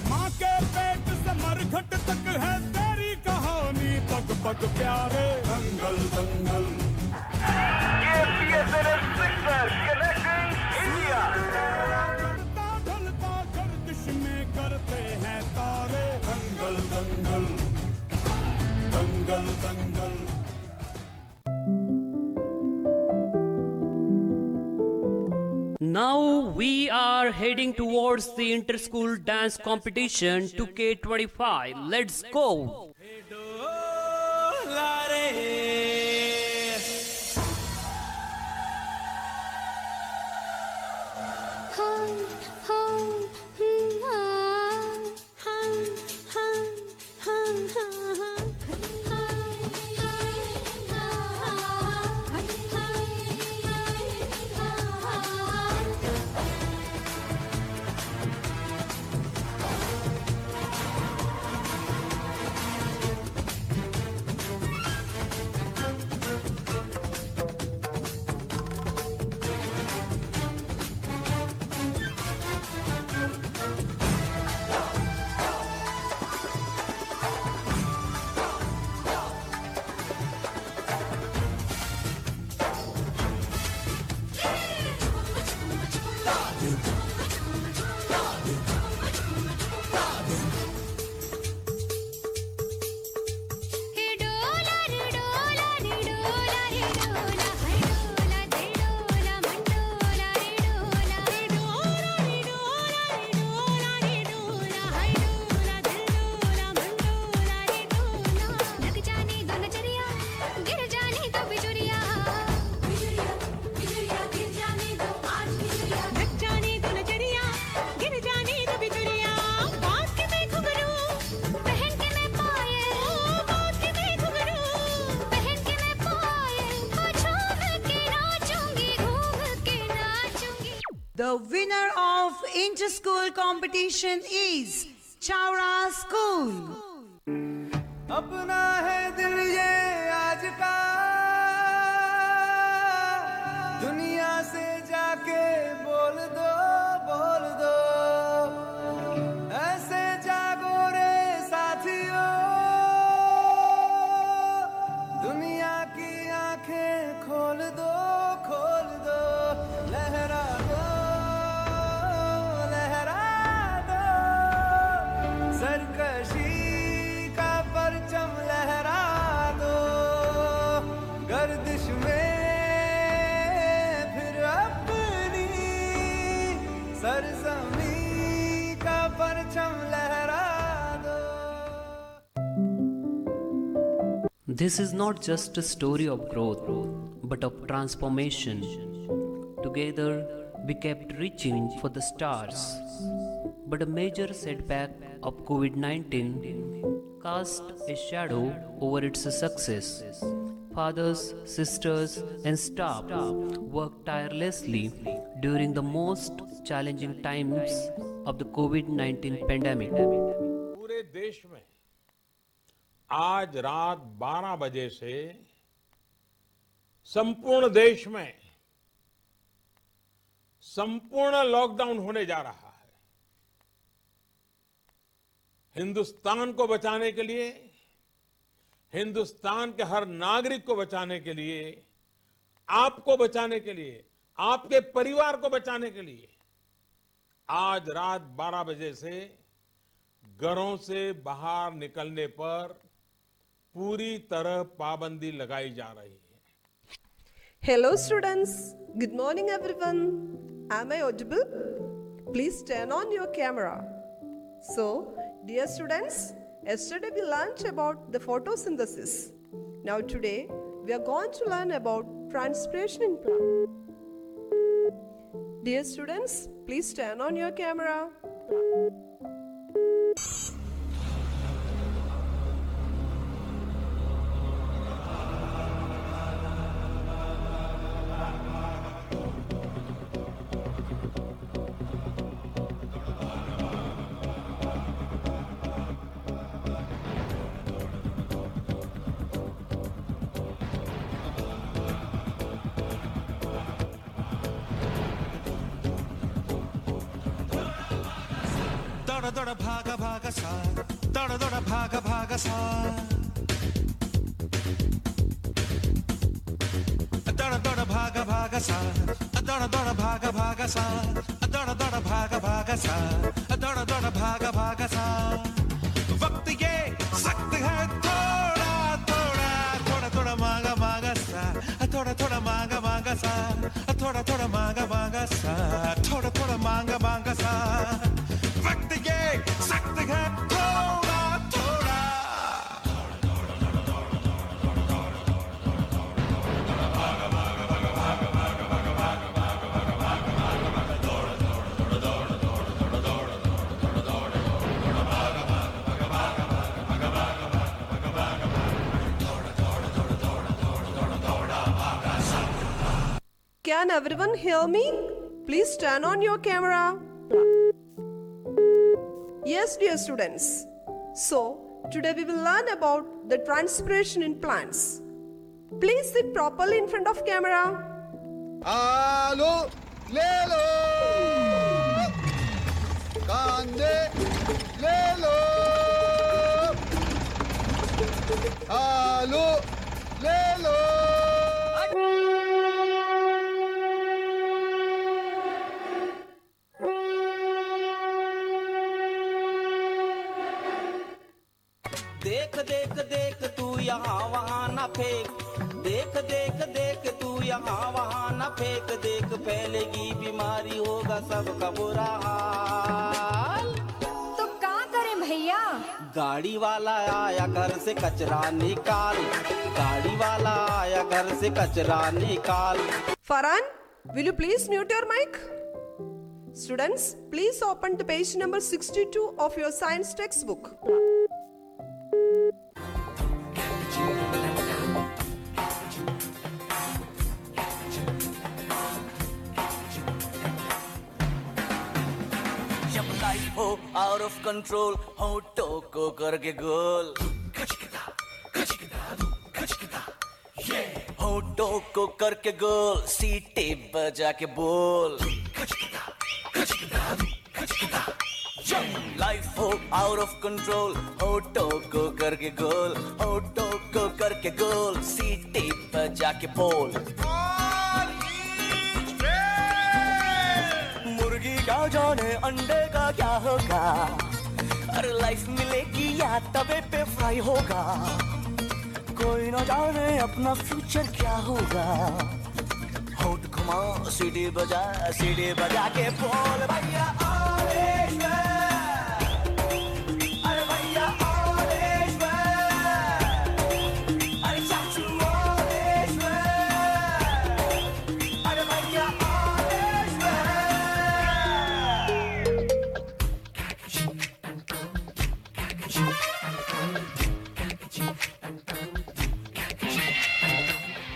माँ के पेट से मरघट तक है तेरी कहानी, पग पग प्यारे। दंगल दंगल, ढलता गर्दिश में करते हैं तारे। दंगल दंगल दंगल दंगल। Now we are heading towards the inter-school dance competition 2K25. Let's go! The winner of inter-school competition is Chaura School. अपना है दिल ये आज का, दुनिया से जाके बोल दो, बोल दो, ऐसे जागो रे साथियों, दुनिया की आंखें खोल दो, खोल दो, लहरा दो, लहरा दो, सरकशी का परचम लहरा दो, गर्दिश में फिर अपनी सरजमी का परचम लहरा दो. This is not just a story of growth, but of transformation. Together, we kept reaching for the stars. But a major setback of COVID-19 cast a shadow over its success. Fathers, sisters, and staff worked tirelessly during the most challenging times of the COVID-19 pandemic. पूरे देश में आज रात 12 बजे से संपूर्ण देश में संपूर्ण लॉकडाउन होने जा रहा है. हिंदुस्तान को बचाने के लिए, हिंदुस्तान के हर नागरिक को बचाने के लिए, आपको बचाने के लिए, आपके परिवार को बचाने के लिए आज रात 12 बजे से घरों से बाहर निकलने पर पूरी तरह पाबंदी लगाई जा रही है. Hello students, good morning everyone. Am I audible? Please turn on your camera. So, dear students, yesterday we learned about the photosynthesis. Now today we are going to learn about transpiration in plant. Dear students, please turn on your camera. दौड़ दौड़ भागा भागा सा, दौड़ दौड़ भागा भागा सा, दौड़ दौड़ भागा भागा सा, दौड़ दौड़ भागा भागा सा, दौड़ दौड़ भागा भागा सा, दौड़ दौड़ भागा भागा सा. वक्त ये सख्त है थोड़ा थोड़ा, थोड़ा थोड़ा मांगा मांगा सा, थोड़ा थोड़ा मांगा मांगा सा, थोड़ा थोड़ा मांगा मांगा सा, थोड़ा थोड़ा मांगा मांगा सा. वक्त ये सख्त है थोड़ा थोड़ा. Can everyone hear me? Please turn on your camera. Yes, dear students. So, today we will learn about the transpiration in plants. Please sit properly in front of camera. आलू ले लो, कांदे ले लो, आलू ले लो. देख देख देख तू यहाँ वहाँ ना फेंक, देख देख देख तू यहाँ वहाँ ना फेंक, देख फैलेगी बीमारी होगा सबका बुरा हाल. तो क्या करें भैया? गाड़ी वाला आया घर से कचरा निकाल, गाड़ी वाला आया घर से कचरा निकाल. Farhan, will you please mute your mic? Students, please open the page number 62 of your science textbook. हो आउट ऑफ कंट्रोल, होठों को करके गोल, होठों को करके गोल, सीटी बजा के बोल, लाइफ हो आउट ऑफ कंट्रोल, होठों को करके गोल, होठों को करके गोल, सीटी बजा के बोल। मुर्गी क्या जाने अंडे का क्या होगा, अरे लाइफ मिलेगी या तवे पे फ्राई होगा, कोई ना जाने अपना फ्यूचर क्या होगा, होठ घुमा सीढ़ी बजा के बोल भैया ऑरेंज मैन, अरे भैया ऑरेंज मैन, अरे चाचू ऑरेंज मैन, अरे भैया ऑरेंज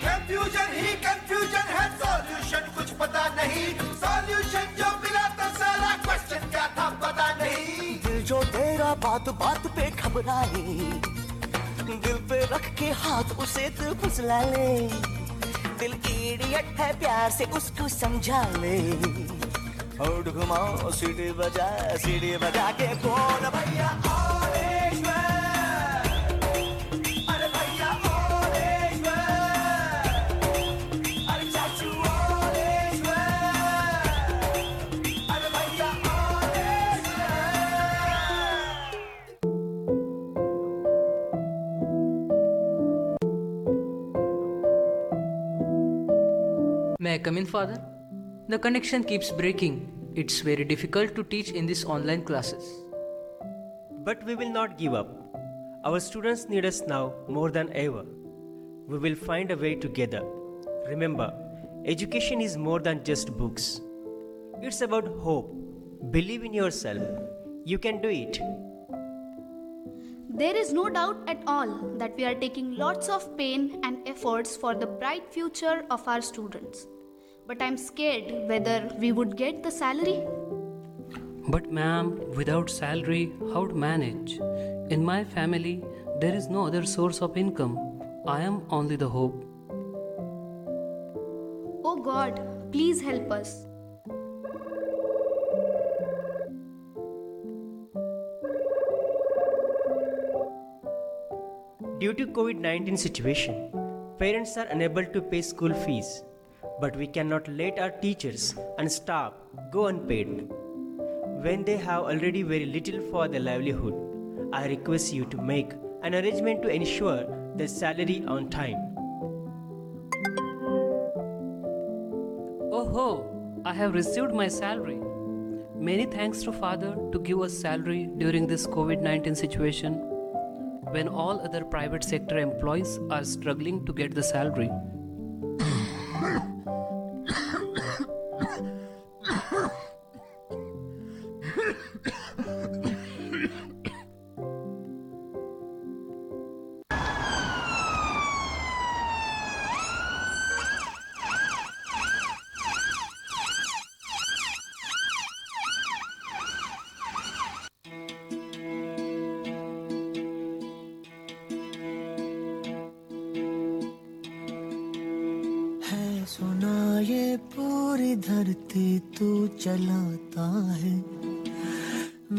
कंफ्यूजन ही कंफ्यूजन है, सॉल्यूशन कुछ पता नहीं, सॉल्यूशन जो मिला तो सारा क्वेश्चन क्या था पता नहीं। दिल जो तेरा बात बात पे घबराए, दिल पे रख के हाथ उसे तू फुसला ले, दिल इडियट है प्यार से उसको समझा ले, होठ घुमाओ सीढ़ी बजा के बोल भैया ऑरेंज मैन, अरे भैया ऑरेंज मैन, अरे चाचू ऑरेंज मैन, अरे भैया orange May I come in, Father? The connection keeps breaking. It's very difficult to teach in these online classes. But we will not give up. Our students need us now more than ever. We will find a way together. Remember, education is more than just books. It's about hope. Believe in yourself. You can do it. There is no doubt at all that we are taking lots of pain and efforts for the bright future of our students. But I'm scared whether we would get the salary. But ma'am, without salary, how to manage? In my family, there is no other source of income. I am only the hope. Oh God, please help us. Due to COVID-19 situation, parents are unable to pay school fees. But we cannot let our teachers and staff go unpaid. When they have already very little for their livelihood, I request you to make an arrangement to ensure their salary on time. Oh ho, I have received my salary. Many thanks to Father to give us salary during this COVID-19 situation, when all other private sector employees are struggling to get the salary. सुना ये पूरी धरती तू चलाता है,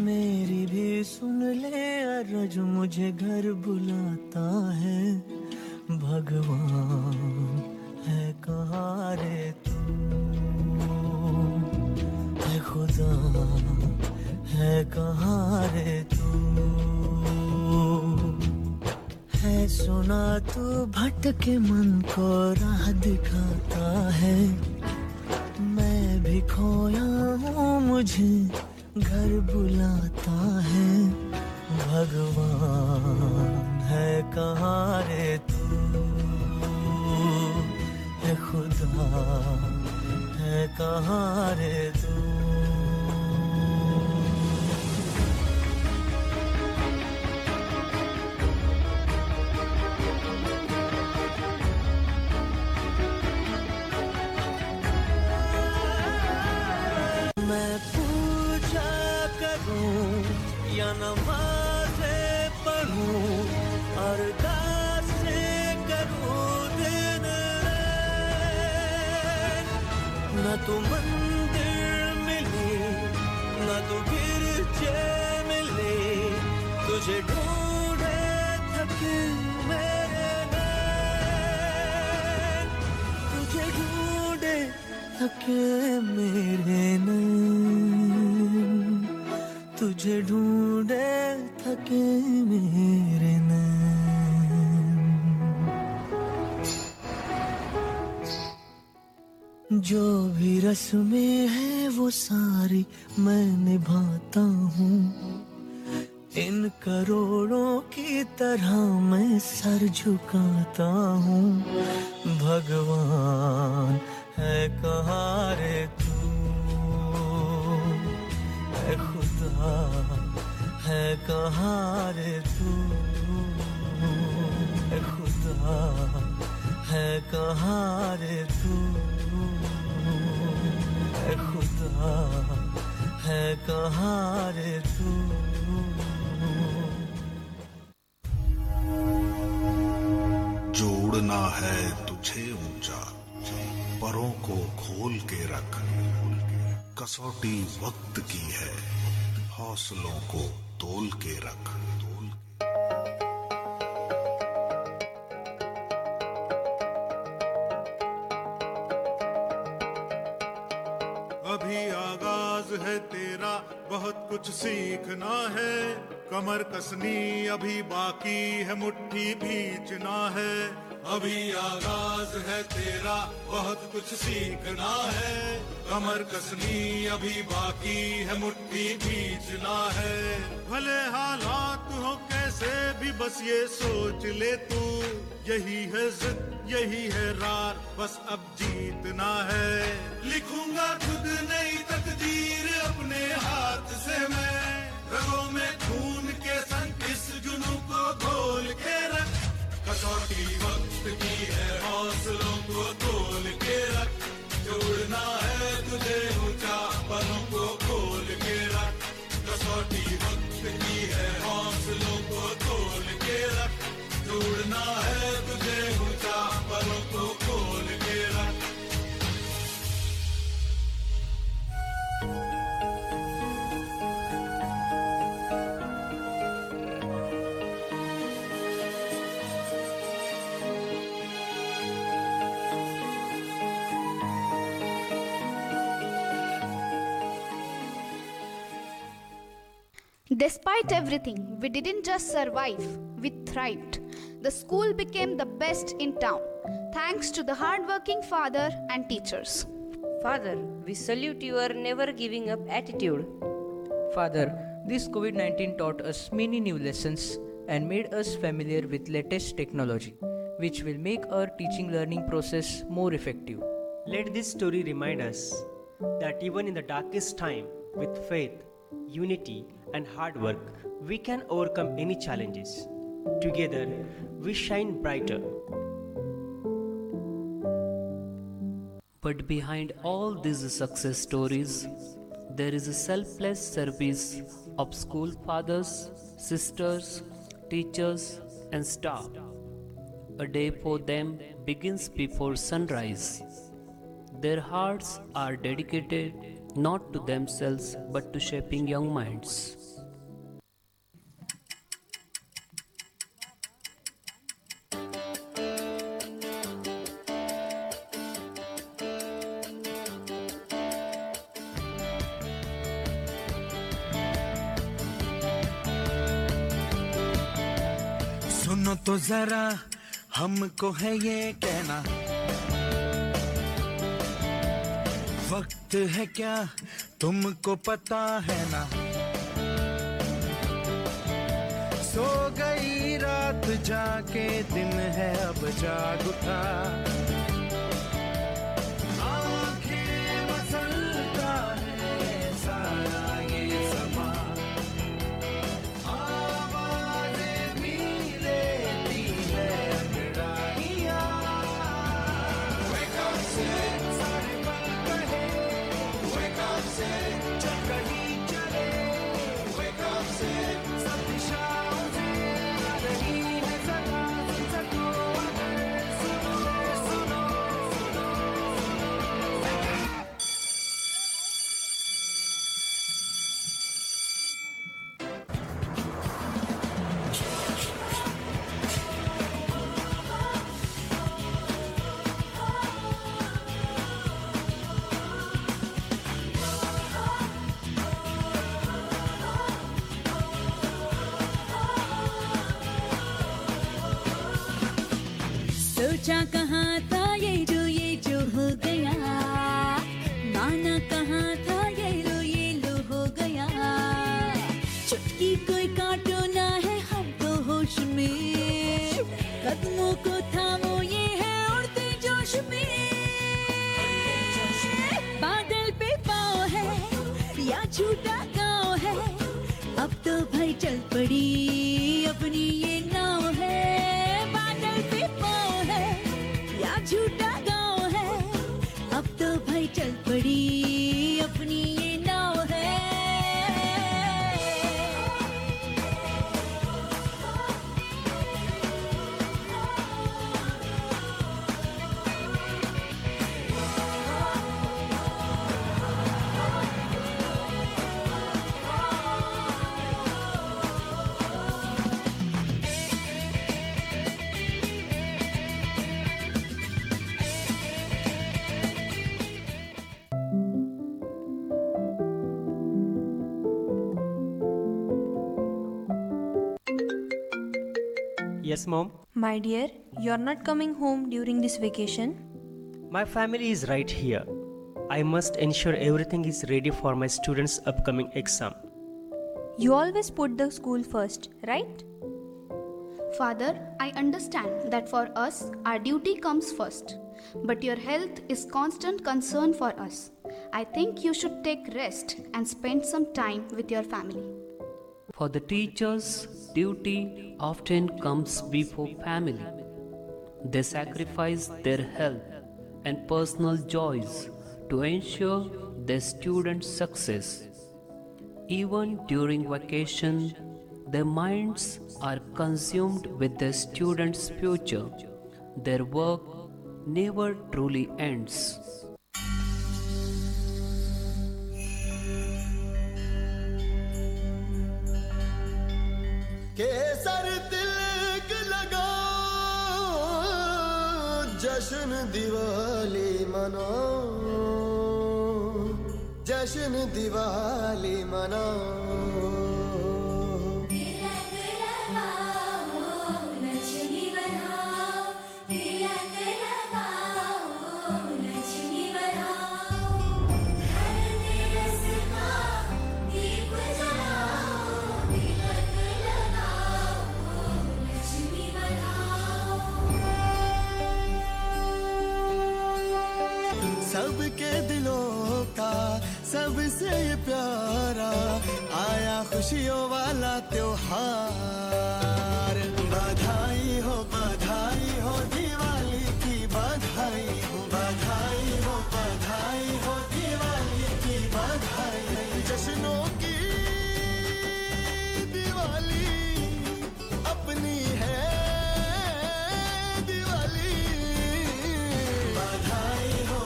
मेरी भी सुन ले अरज मुझे घर बुलाता है, भगवान है कहाँ रे तू, है खुदा है कहाँ रे तू, है सुना तू भटके मन को राह दिखाता है, मैं भी खोया हूँ मुझे घर बुलाता है, भगवान है कहाँ रे तू, है खुदा है कहाँ रे तू। मैं पूजा करूं तू मंदिर मिले ना तू गिरजे मिले, तुझे ढूंढे थके मेरे नैन, तुझे ढूंढे थके मेरे नैन, तुझे ढूंढे थके मेरे नैन। जो भी रस्में है वो सारी मैं निभाता हूँ, इन करोड़ों की तरह मैं सर झुकाता हूँ। भगवान है कहाँ रे तू, है खुदा है कहाँ रे तू, है खुदा है कहाँ रे तू, है खुदा है कहाँ रे तू। जो उड़ना है तुझे ऊंचा, परों को खोल के रख, कसौटी वक्त की है, हौसलों को तोल के रख। अभी आगाज है तेरा, बहुत कुछ सीखना है, कमर कसनी अभी बाकी है, मुट्ठी भींचना है। अभी आगाज है तेरा, बहुत कुछ सीखना है, कमर कसनी अभी बाकी है, मुट्ठी भींचना है। भले हालात हो कैसे भी बस ये सोच ले तू, यही है जिद यही है रार, बस अब जीतना है। लिखूंगा खुद नई तकदीर अपने हाथ से मैं, रगों में खून के संग इस जुनून को घोल के रख। कसौटी वक्त की है, हौसलों को तोल के रख। जोड़ना है तुझे ऊंचा, पलों को खोल के रख। कसौटी वक्त की है, हौसलों को तोल के रख। जोड़ना है तुझे ऊंचा, पलों को खोल के रख। Despite everything, we didn't just survive, we thrived. The school became the best in town, thanks to the hard-working father and teachers. Father, we salute your never giving up attitude. Father, this COVID-19 taught us many new lessons and made us familiar with latest technology, which will make our teaching learning process more effective. Let this story remind us that even in the darkest time, with faith, unity, and hard work, we can overcome any challenges. Together, we shine brighter. But behind all these success stories, there is a selfless service of school fathers, sisters, teachers, and staff. A day for them begins before sunrise. Their hearts are dedicated not to themselves but to shaping young minds. सुनो तो जरा हमको है ये कहना, वक्त है क्या तुमको पता है ना। सो गई रात जाके दिन है अब जाग उठा, आंखें मसलता है सारा ये समा, आवाज़ें भी लेती है अंगड़ाइयाँ। Wake up से सारे पल कहे, wake up से जब कहीं चले, wake up से सब दिशाओं से आ रही है सदा सको अगर सुनो सुनो सुनो सुनो। छोटा गांव है, अब तो भाई चल पड़ी अपनी ये नाव है। बादल पे पाँव है या छोटा गांव है, अब तो भाई चल पड़ी अपनी ये नाव है। Yes, Mom? My dear, you're not coming home during this vacation? My family is right here. I must ensure everything is ready for my students' upcoming exam. You always put the school first, right? Father, I understand that for us, our duty comes first. But your health is constant concern for us. I think you should take rest and spend some time with your family. For the teachers, duty often comes before family. They sacrifice their health and personal joys to ensure their students' success. Even during vacation, their minds are consumed with their students' future. Their work never truly ends. केसर तिलक लगाओ, जश्न दिवाली मनाओ, जश्न दिवाली मनाओ। सबके दिलों का सबसे ये प्यारा आया खुशियों वाला त्योहार। बधाई हो दिवाली की, बधाई हो दिवाली की बधाई। जश्नों की दिवाली अपनी है दिवाली। बधाई हो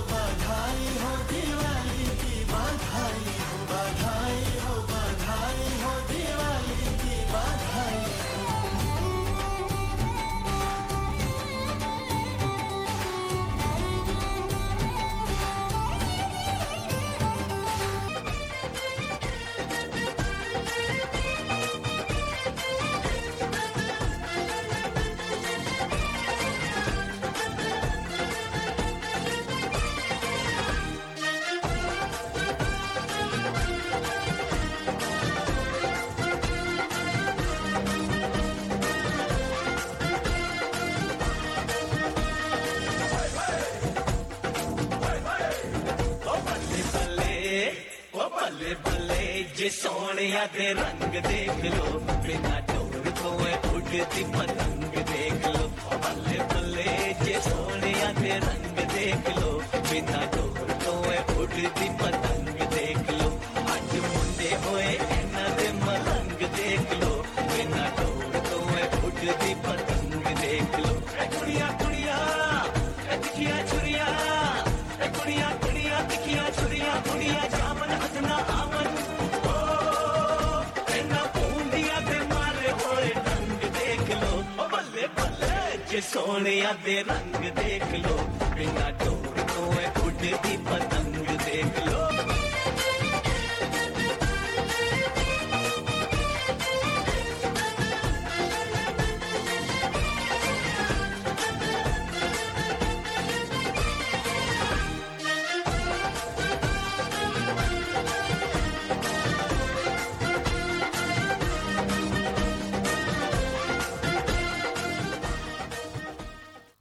दिवाली की, बधाई हो दिवाली की बधाई। बल्ले बल्ले जे सोनिया दे रंग देख लो, बिना डोर तो उड़ती पतंग देख लो। बल्ले बल्ले जे सोनिया दे रंग देख लो, बिना डोर तो उड़ती पतंग देख लो। अज मुंडे होए इन्हां दे मलंग देख लो, बिना डोर तो उड़ती पतंग देख लो। कुड़िया कुड़िया तिखिया छुरिया, कुड़िया कुड़िया तिखिया छुरिया, कुड़िया जामन हसना आमन। ओ इन्हां बूंदिया दे मारे होए रंग देख लो। बल्ले बल्ले जे सोनिया दे रंग देख लो, बिना डोर तो उड़ती पतंग देख लो।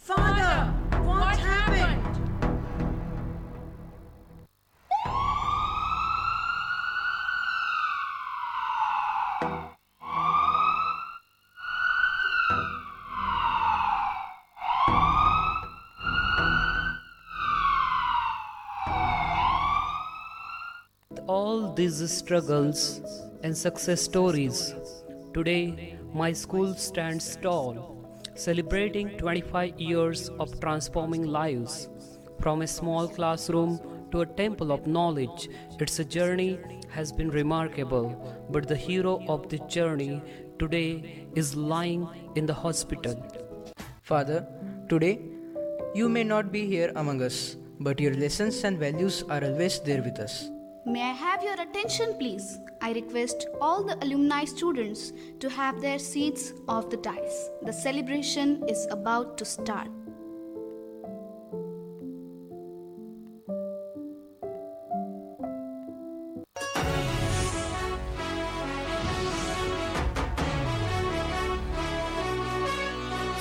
Father, what happened? all these struggles and success stories, today my school stands tall, celebrating 25 years of transforming lives. From a small classroom to a temple of knowledge, its journey has been remarkable, but the hero of this journey today is lying in the hospital. Father, today you may not be here among us, but your lessons and values are always there with us. May I have your attention, please? I request all the alumni students to have their seats off the dais. The celebration is about to start.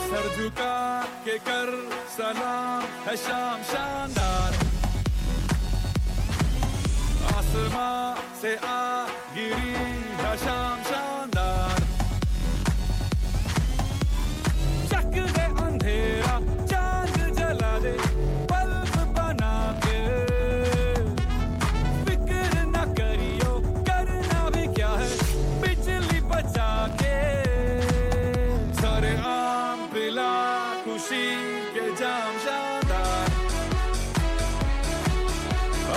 Sir झुका के कर सलाम है शाम शानदार, आसमां से आ गिरी है शाम शानदार। चक दे अंधेरा चांद जला दे बल्ब बना के, फिक्र न करियो करना भी क्या है बिजली बचा के। सारे आम पिला खुशी के जाम शानदार,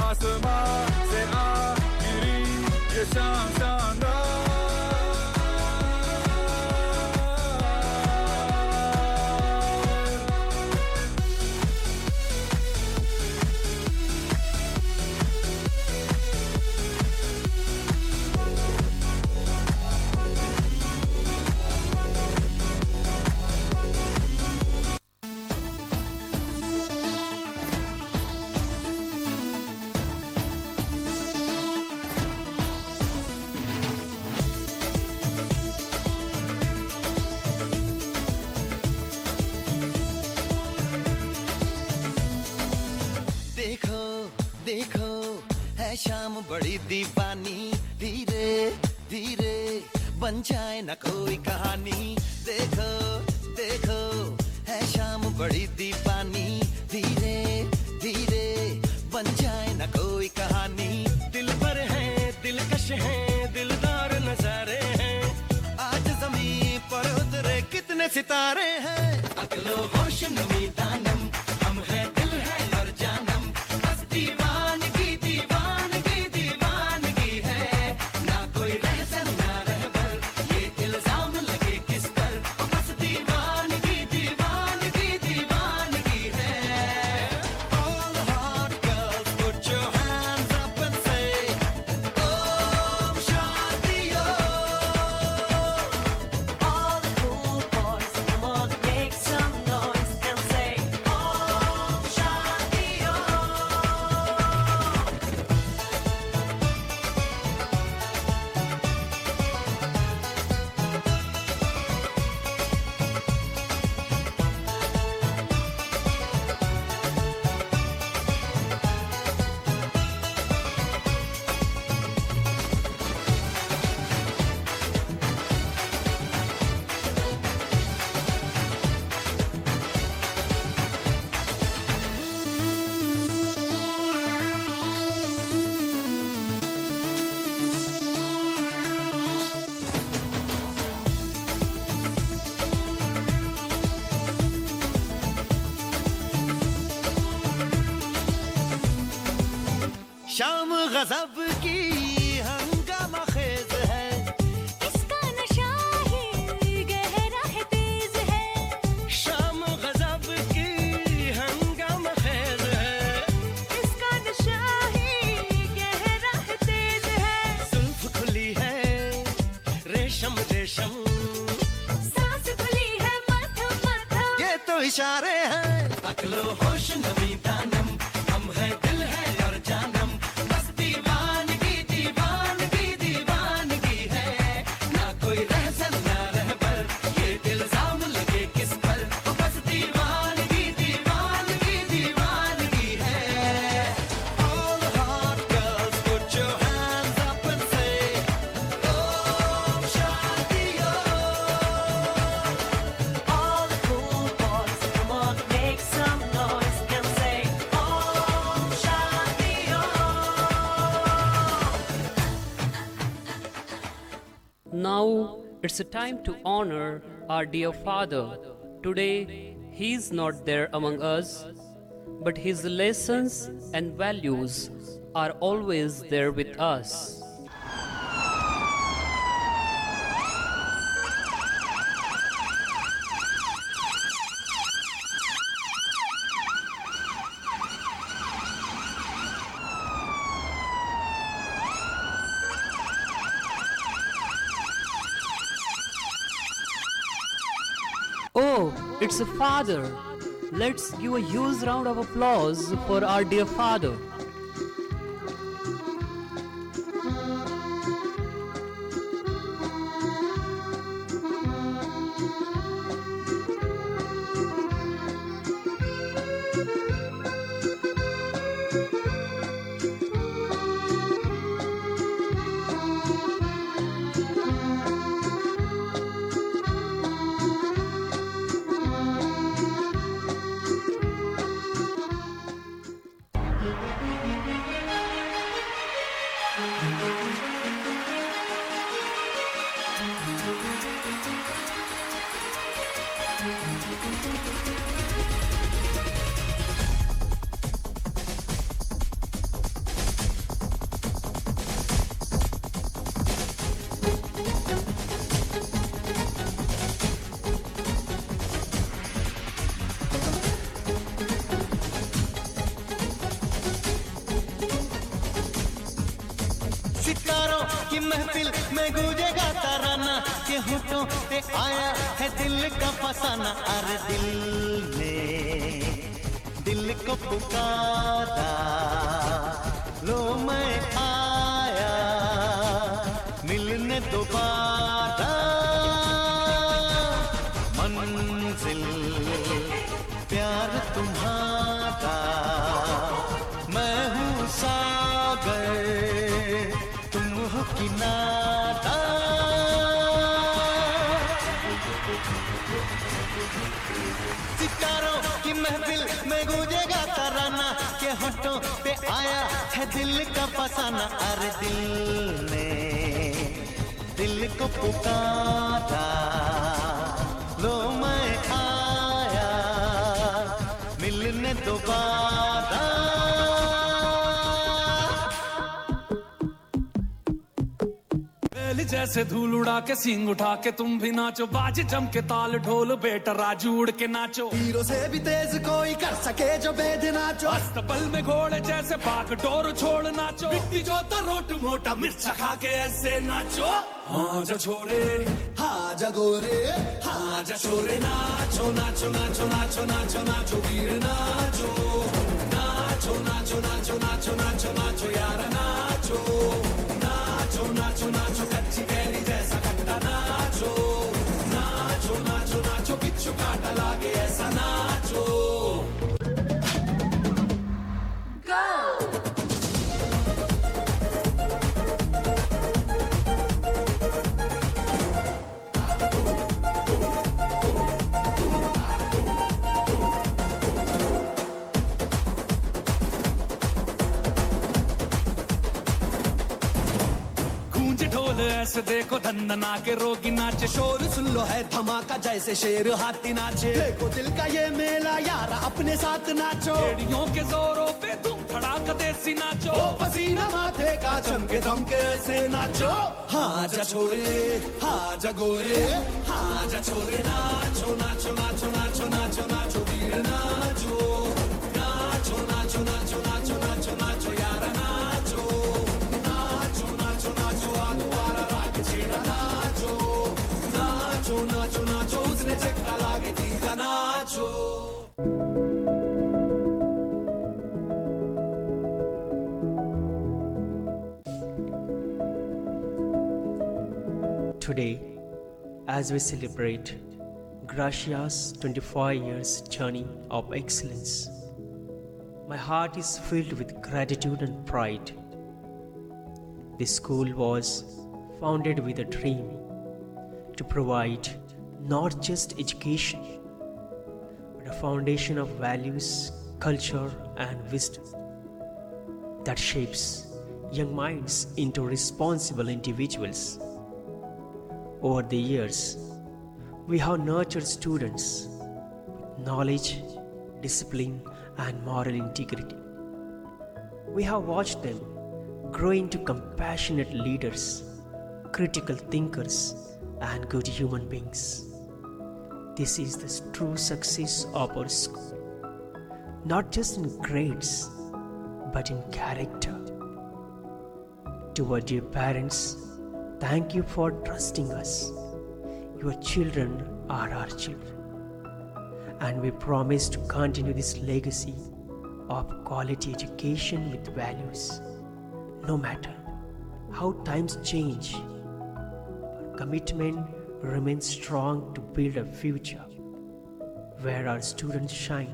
आसमां से आ गिरी ये शाम शानदार। देखो देखो है शाम बड़ी दीवानी, धीरे धीरे बन जाए न कोई कहानी। देखो देखो है शाम बड़ी दीवानी, धीरे धीरे बन जाए न कोई कहानी। दिल पर है दिलकश है दिलदार नजारे हैं, आज जमीन पर उतरे कितने सितारे हैं। अकलो होश नमी दानम हम है दिल है और जानम, बस दीवानगी दीवानगी दीवानगी है। ना कोई रहसन ना रहबर ये इल्जाम लगे किस पर, बस दीवानगी दीवानगी दीवानगी है। All hot girls put your hands up and say Om Shanti Om. All the cool boys come on make some noise and say Om Shanti Om. शाम गजब की हंगामा खेज है, इसका नशा ही गहरा है तेज है। शाम गजब की हंगामा खेज है, इसका नशा ही गहरा है तेज है। जुल्फ खुली है रेशम रेशम, सांस खुली है मथम मथम, ये तो इशारे हैं। अकलो होश नमी दानम हम है दिल है और जानम, बस दीवानगी दीवानगी दीवानगी है। ना कोई रहसन ना रहबर ये इल्जाम लगे किस पर, बस दीवानगी दीवानगी दीवानगी है। All the hot girls put your hands up and say Om Shanti Om. All the cool boys come on make Now it's a time to honor our dear father. Today he is not there among us, but his lessons and values are always there with us. Oh, it's a father. Let's give a huge round of applause for our dear father. सितारों की महफिल में गूंजेगा तराना के होठों पे आया है दिल का फसाना अरे दिल ने दिल को पुकारा लो मैं आया मिलने दोबारा मंजिल प्यार तुम्हारा मैं हूँ सागर तुम हो किनारा सितारों की महफिल में गूंजेगा तराना के होठों पे आया है दिल का फसाना अरे दिल ने दिल को पुकारा लो मैं आया मिलने दोबारा जैसे धूल उड़ा के सींग उठा के तुम भी नाचो बाज जम के ताल ढोल बेटा राजू उड़ के नाचो हीरो से भी तेज कोई कर सके जो बेद नाचो अस्तबल में घोड़े जैसे भाग डोर छोड़ नाचो मिट्टी जो रोट मोटा मिर्चा खा के ऐसे नाचो हाँ जा छोरे हाँ जा गोरे हाँ जा छोरे नाचो नाचो नाचो नाचो नाचो नाचो वीर नाचो नाचो नाचो नाचो नाचो नाचो नाचो यार नाचो नाचो नाचो नाचो कच्ची कैरी जैसा खट्टा नाचो नाचो नाचो नाचो बिच्छू काटा लागे ऐसा नाचो ऐसे देखो धंधना के रोगी नाचे शोर सुन लो है धमाका जैसे शेर हाथी नाचे देखो दिल का ये मेला यार अपने साथ नाचो एड़ियों के जोरों पे तुम धड़ाका देसी नाचो ओ पसीना माथे का चमके धमके ऐसे नाचो हाँ जा छोरे हाँ जा गोरे हाँ जा छोरे नाचो नाचो नाचो नाचो नाचो नाचो वीर नाचो नाचो नाचो नाचो नाचो नाचो नाचो यार नाचो नाचो नाचो नाचो आगवारा राग छेड़ा नाचो नाचो नाचो नाचो उसने चक्का लागे तीगा नाचो Today, as we celebrate Gracia's 25 years journey of excellence, my heart is filled with gratitude and pride. This school was founded with a dream to provide not just education, but a foundation of values, culture, and wisdom that shapes young minds into responsible individuals. Over the years, we have nurtured students with knowledge, discipline, and moral integrity. We have watched them grow into compassionate leaders, critical thinkers, and good human beings. This is the true success of our school, not just in grades, but in character. To our dear parents, thank you for trusting us. Your children are our children, and we promise to continue this legacy of quality education with values. No matter how times change, our commitment remains strong to build a future where our students shine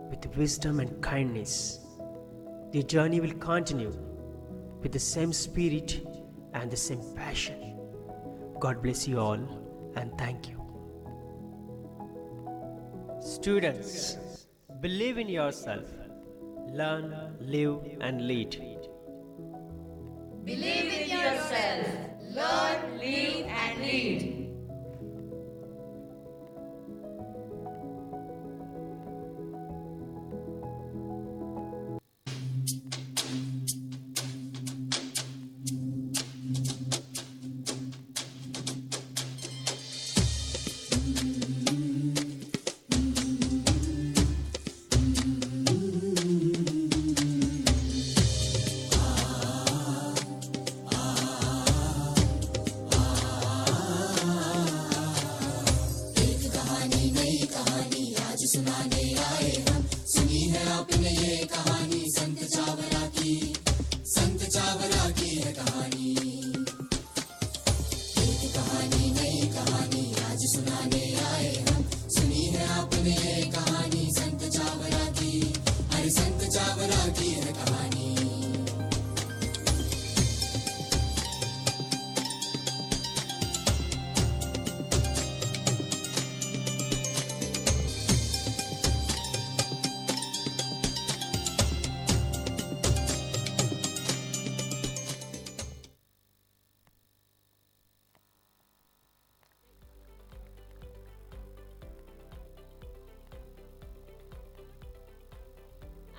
with wisdom and kindness. The journey will continue with the same spirit and the same passion. God bless you all and thank you. Students, believe in yourself. Learn, live, and lead. Believe in yourself. Learn, live, and lead.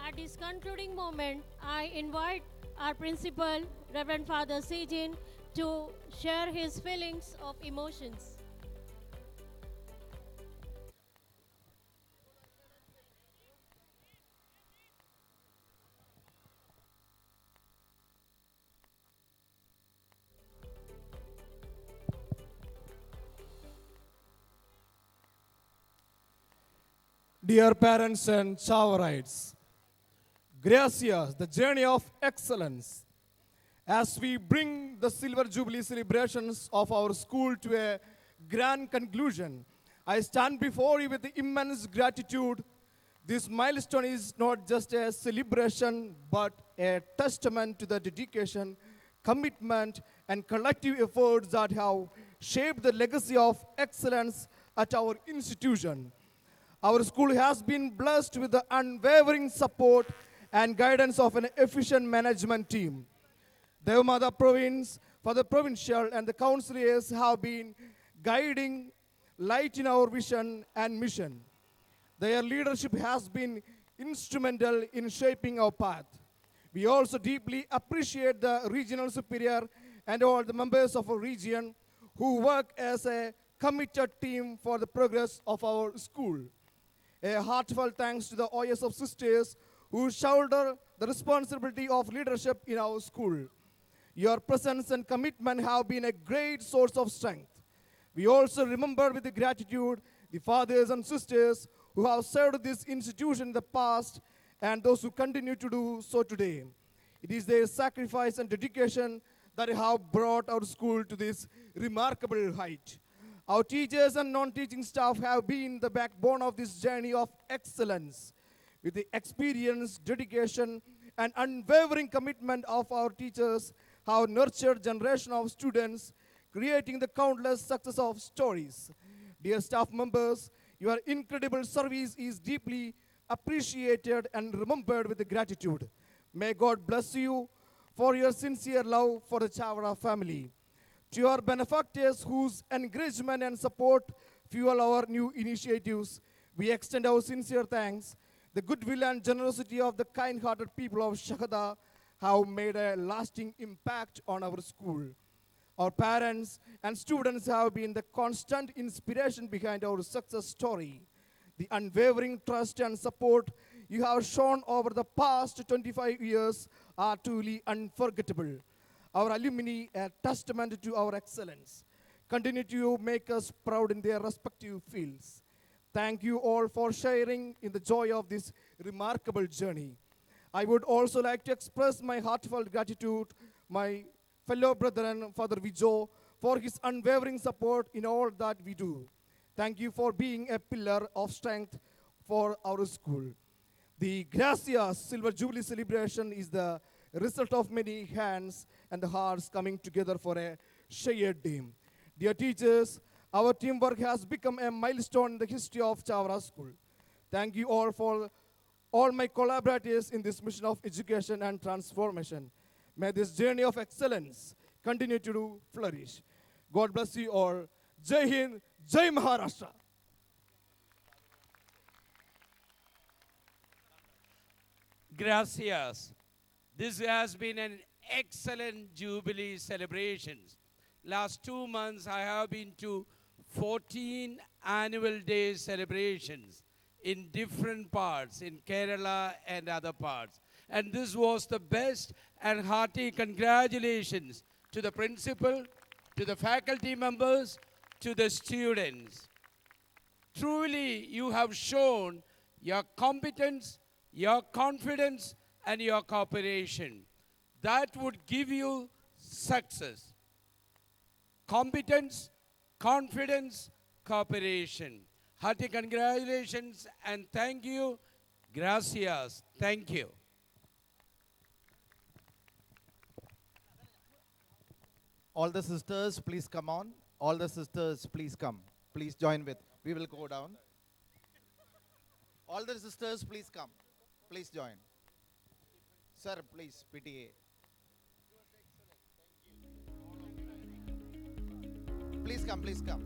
At this concluding moment, I invite our principal, Reverend Father Sejin, to share his feelings of emotions. Dear parents and Chavarites, Gracias, the journey of excellence. As we bring the Silver Jubilee celebrations of our school to a grand conclusion, I stand before you with immense gratitude. This milestone is not just a celebration, but a testament to the dedication, commitment, and collective efforts that have shaped the legacy of excellence at our institution. Our school has been blessed with the unwavering support and guidance of an efficient management team. Devamada Province, for the provincial and the councillors have been guiding light in our vision and mission. Their leadership has been instrumental in shaping our path. We also deeply appreciate the regional superior and all the members of our region who work as a committed team for the progress of our school. A heartfelt thanks to the OSF sisters who shoulder the responsibility of leadership in our school. Your presence and commitment have been a great source of strength. We also remember with gratitude the fathers and sisters who have served this institution in the past and those who continue to do so today. It is their sacrifice and dedication that have brought our school to this remarkable height. Our teachers and non-teaching staff have been the backbone of this journey of excellence. With the experience, dedication, and unwavering commitment of our teachers have nurtured generation of students, creating the countless success of stories. Dear staff members, your incredible service is deeply appreciated and remembered with gratitude. May God bless you for your sincere love for the Chavara family. To your benefactors whose encouragement and support fuel our new initiatives, we extend our sincere thanks. The goodwill and generosity of the kind-hearted people of Shahada have made a lasting impact on our school. Our parents and students have been the constant inspiration behind our success story. The unwavering trust and support you have shown over the past 25 years are truly unforgettable. Our alumni, a testament to our excellence, continue to make us proud in their respective fields. Thank you all for sharing in the joy of this remarkable journey. I would also like to express my heartfelt gratitude my fellow brethren, Father Vijo, for his unwavering support in all that we do. Thank you for being a pillar of strength for our school. The Gracias Silver Jubilee celebration is the result of many hands and hearts coming together for a shared aim. Dear teachers, our teamwork has become a milestone in the history of Chavara School. Thank you all for all my collaborators in this mission of education and transformation. May this journey of excellence continue to flourish. God bless you all. Jai Hind, Jai Maharashtra. Gracias. This has been an excellent Jubilee celebrations. Last 2 months, I have been to 14 annual day celebrations in different parts, in Kerala and other parts. And this was the best, and hearty congratulations to the principal, to the faculty members, to the students. Truly, you have shown your competence, your confidence, and your cooperation. That would give you success. Competence, confidence, cooperation. Hearty congratulations and thank you. Gracias. Thank you. All the sisters, please come on. All the sisters, please come. Please join with. We will go down. All the sisters, please come. Please join. Sir, please, PTA. Please come, please come.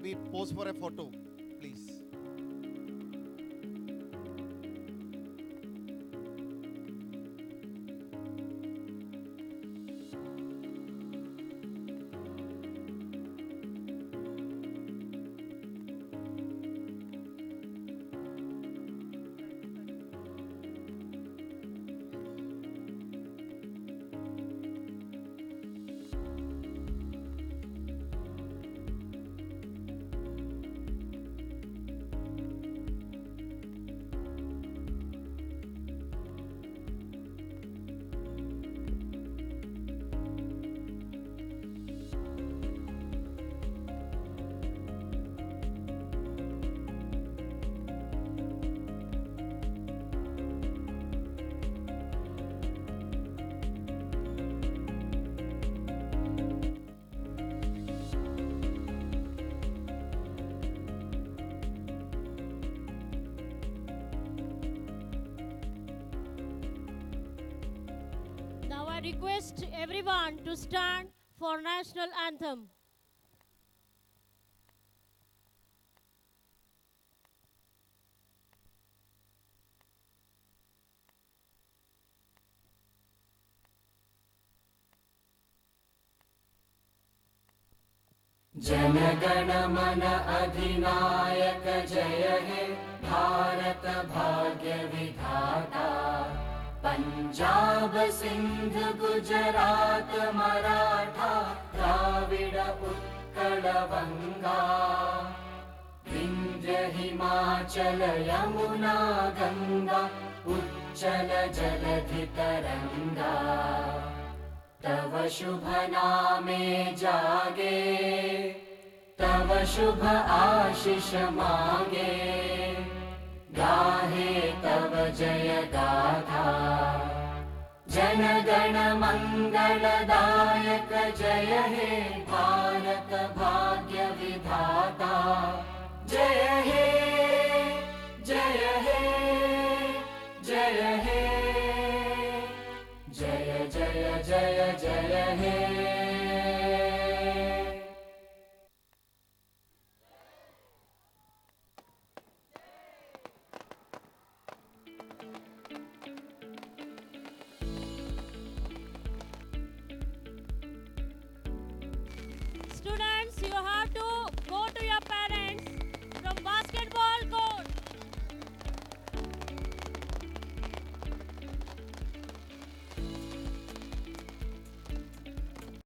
We pose for a photo, please. Now I request everyone to stand for national anthem. जनगण मन अधिनायक जय हे भारत भाग्य विधाता पंजाब सिंध गुजरात मराठा द्राविड उत्कल बंगा विंध्य हिमाचल यमुना गंगा उच्चल जलधि तरंगा तव शुभ नामे जागे तव तव शुभ आशीष मांगे गाहे तव जय गाथा जन गण मंगलदायक जय हे भारत भाग्य विधाता जय हे जय हे जय हे जय जय जय जय हे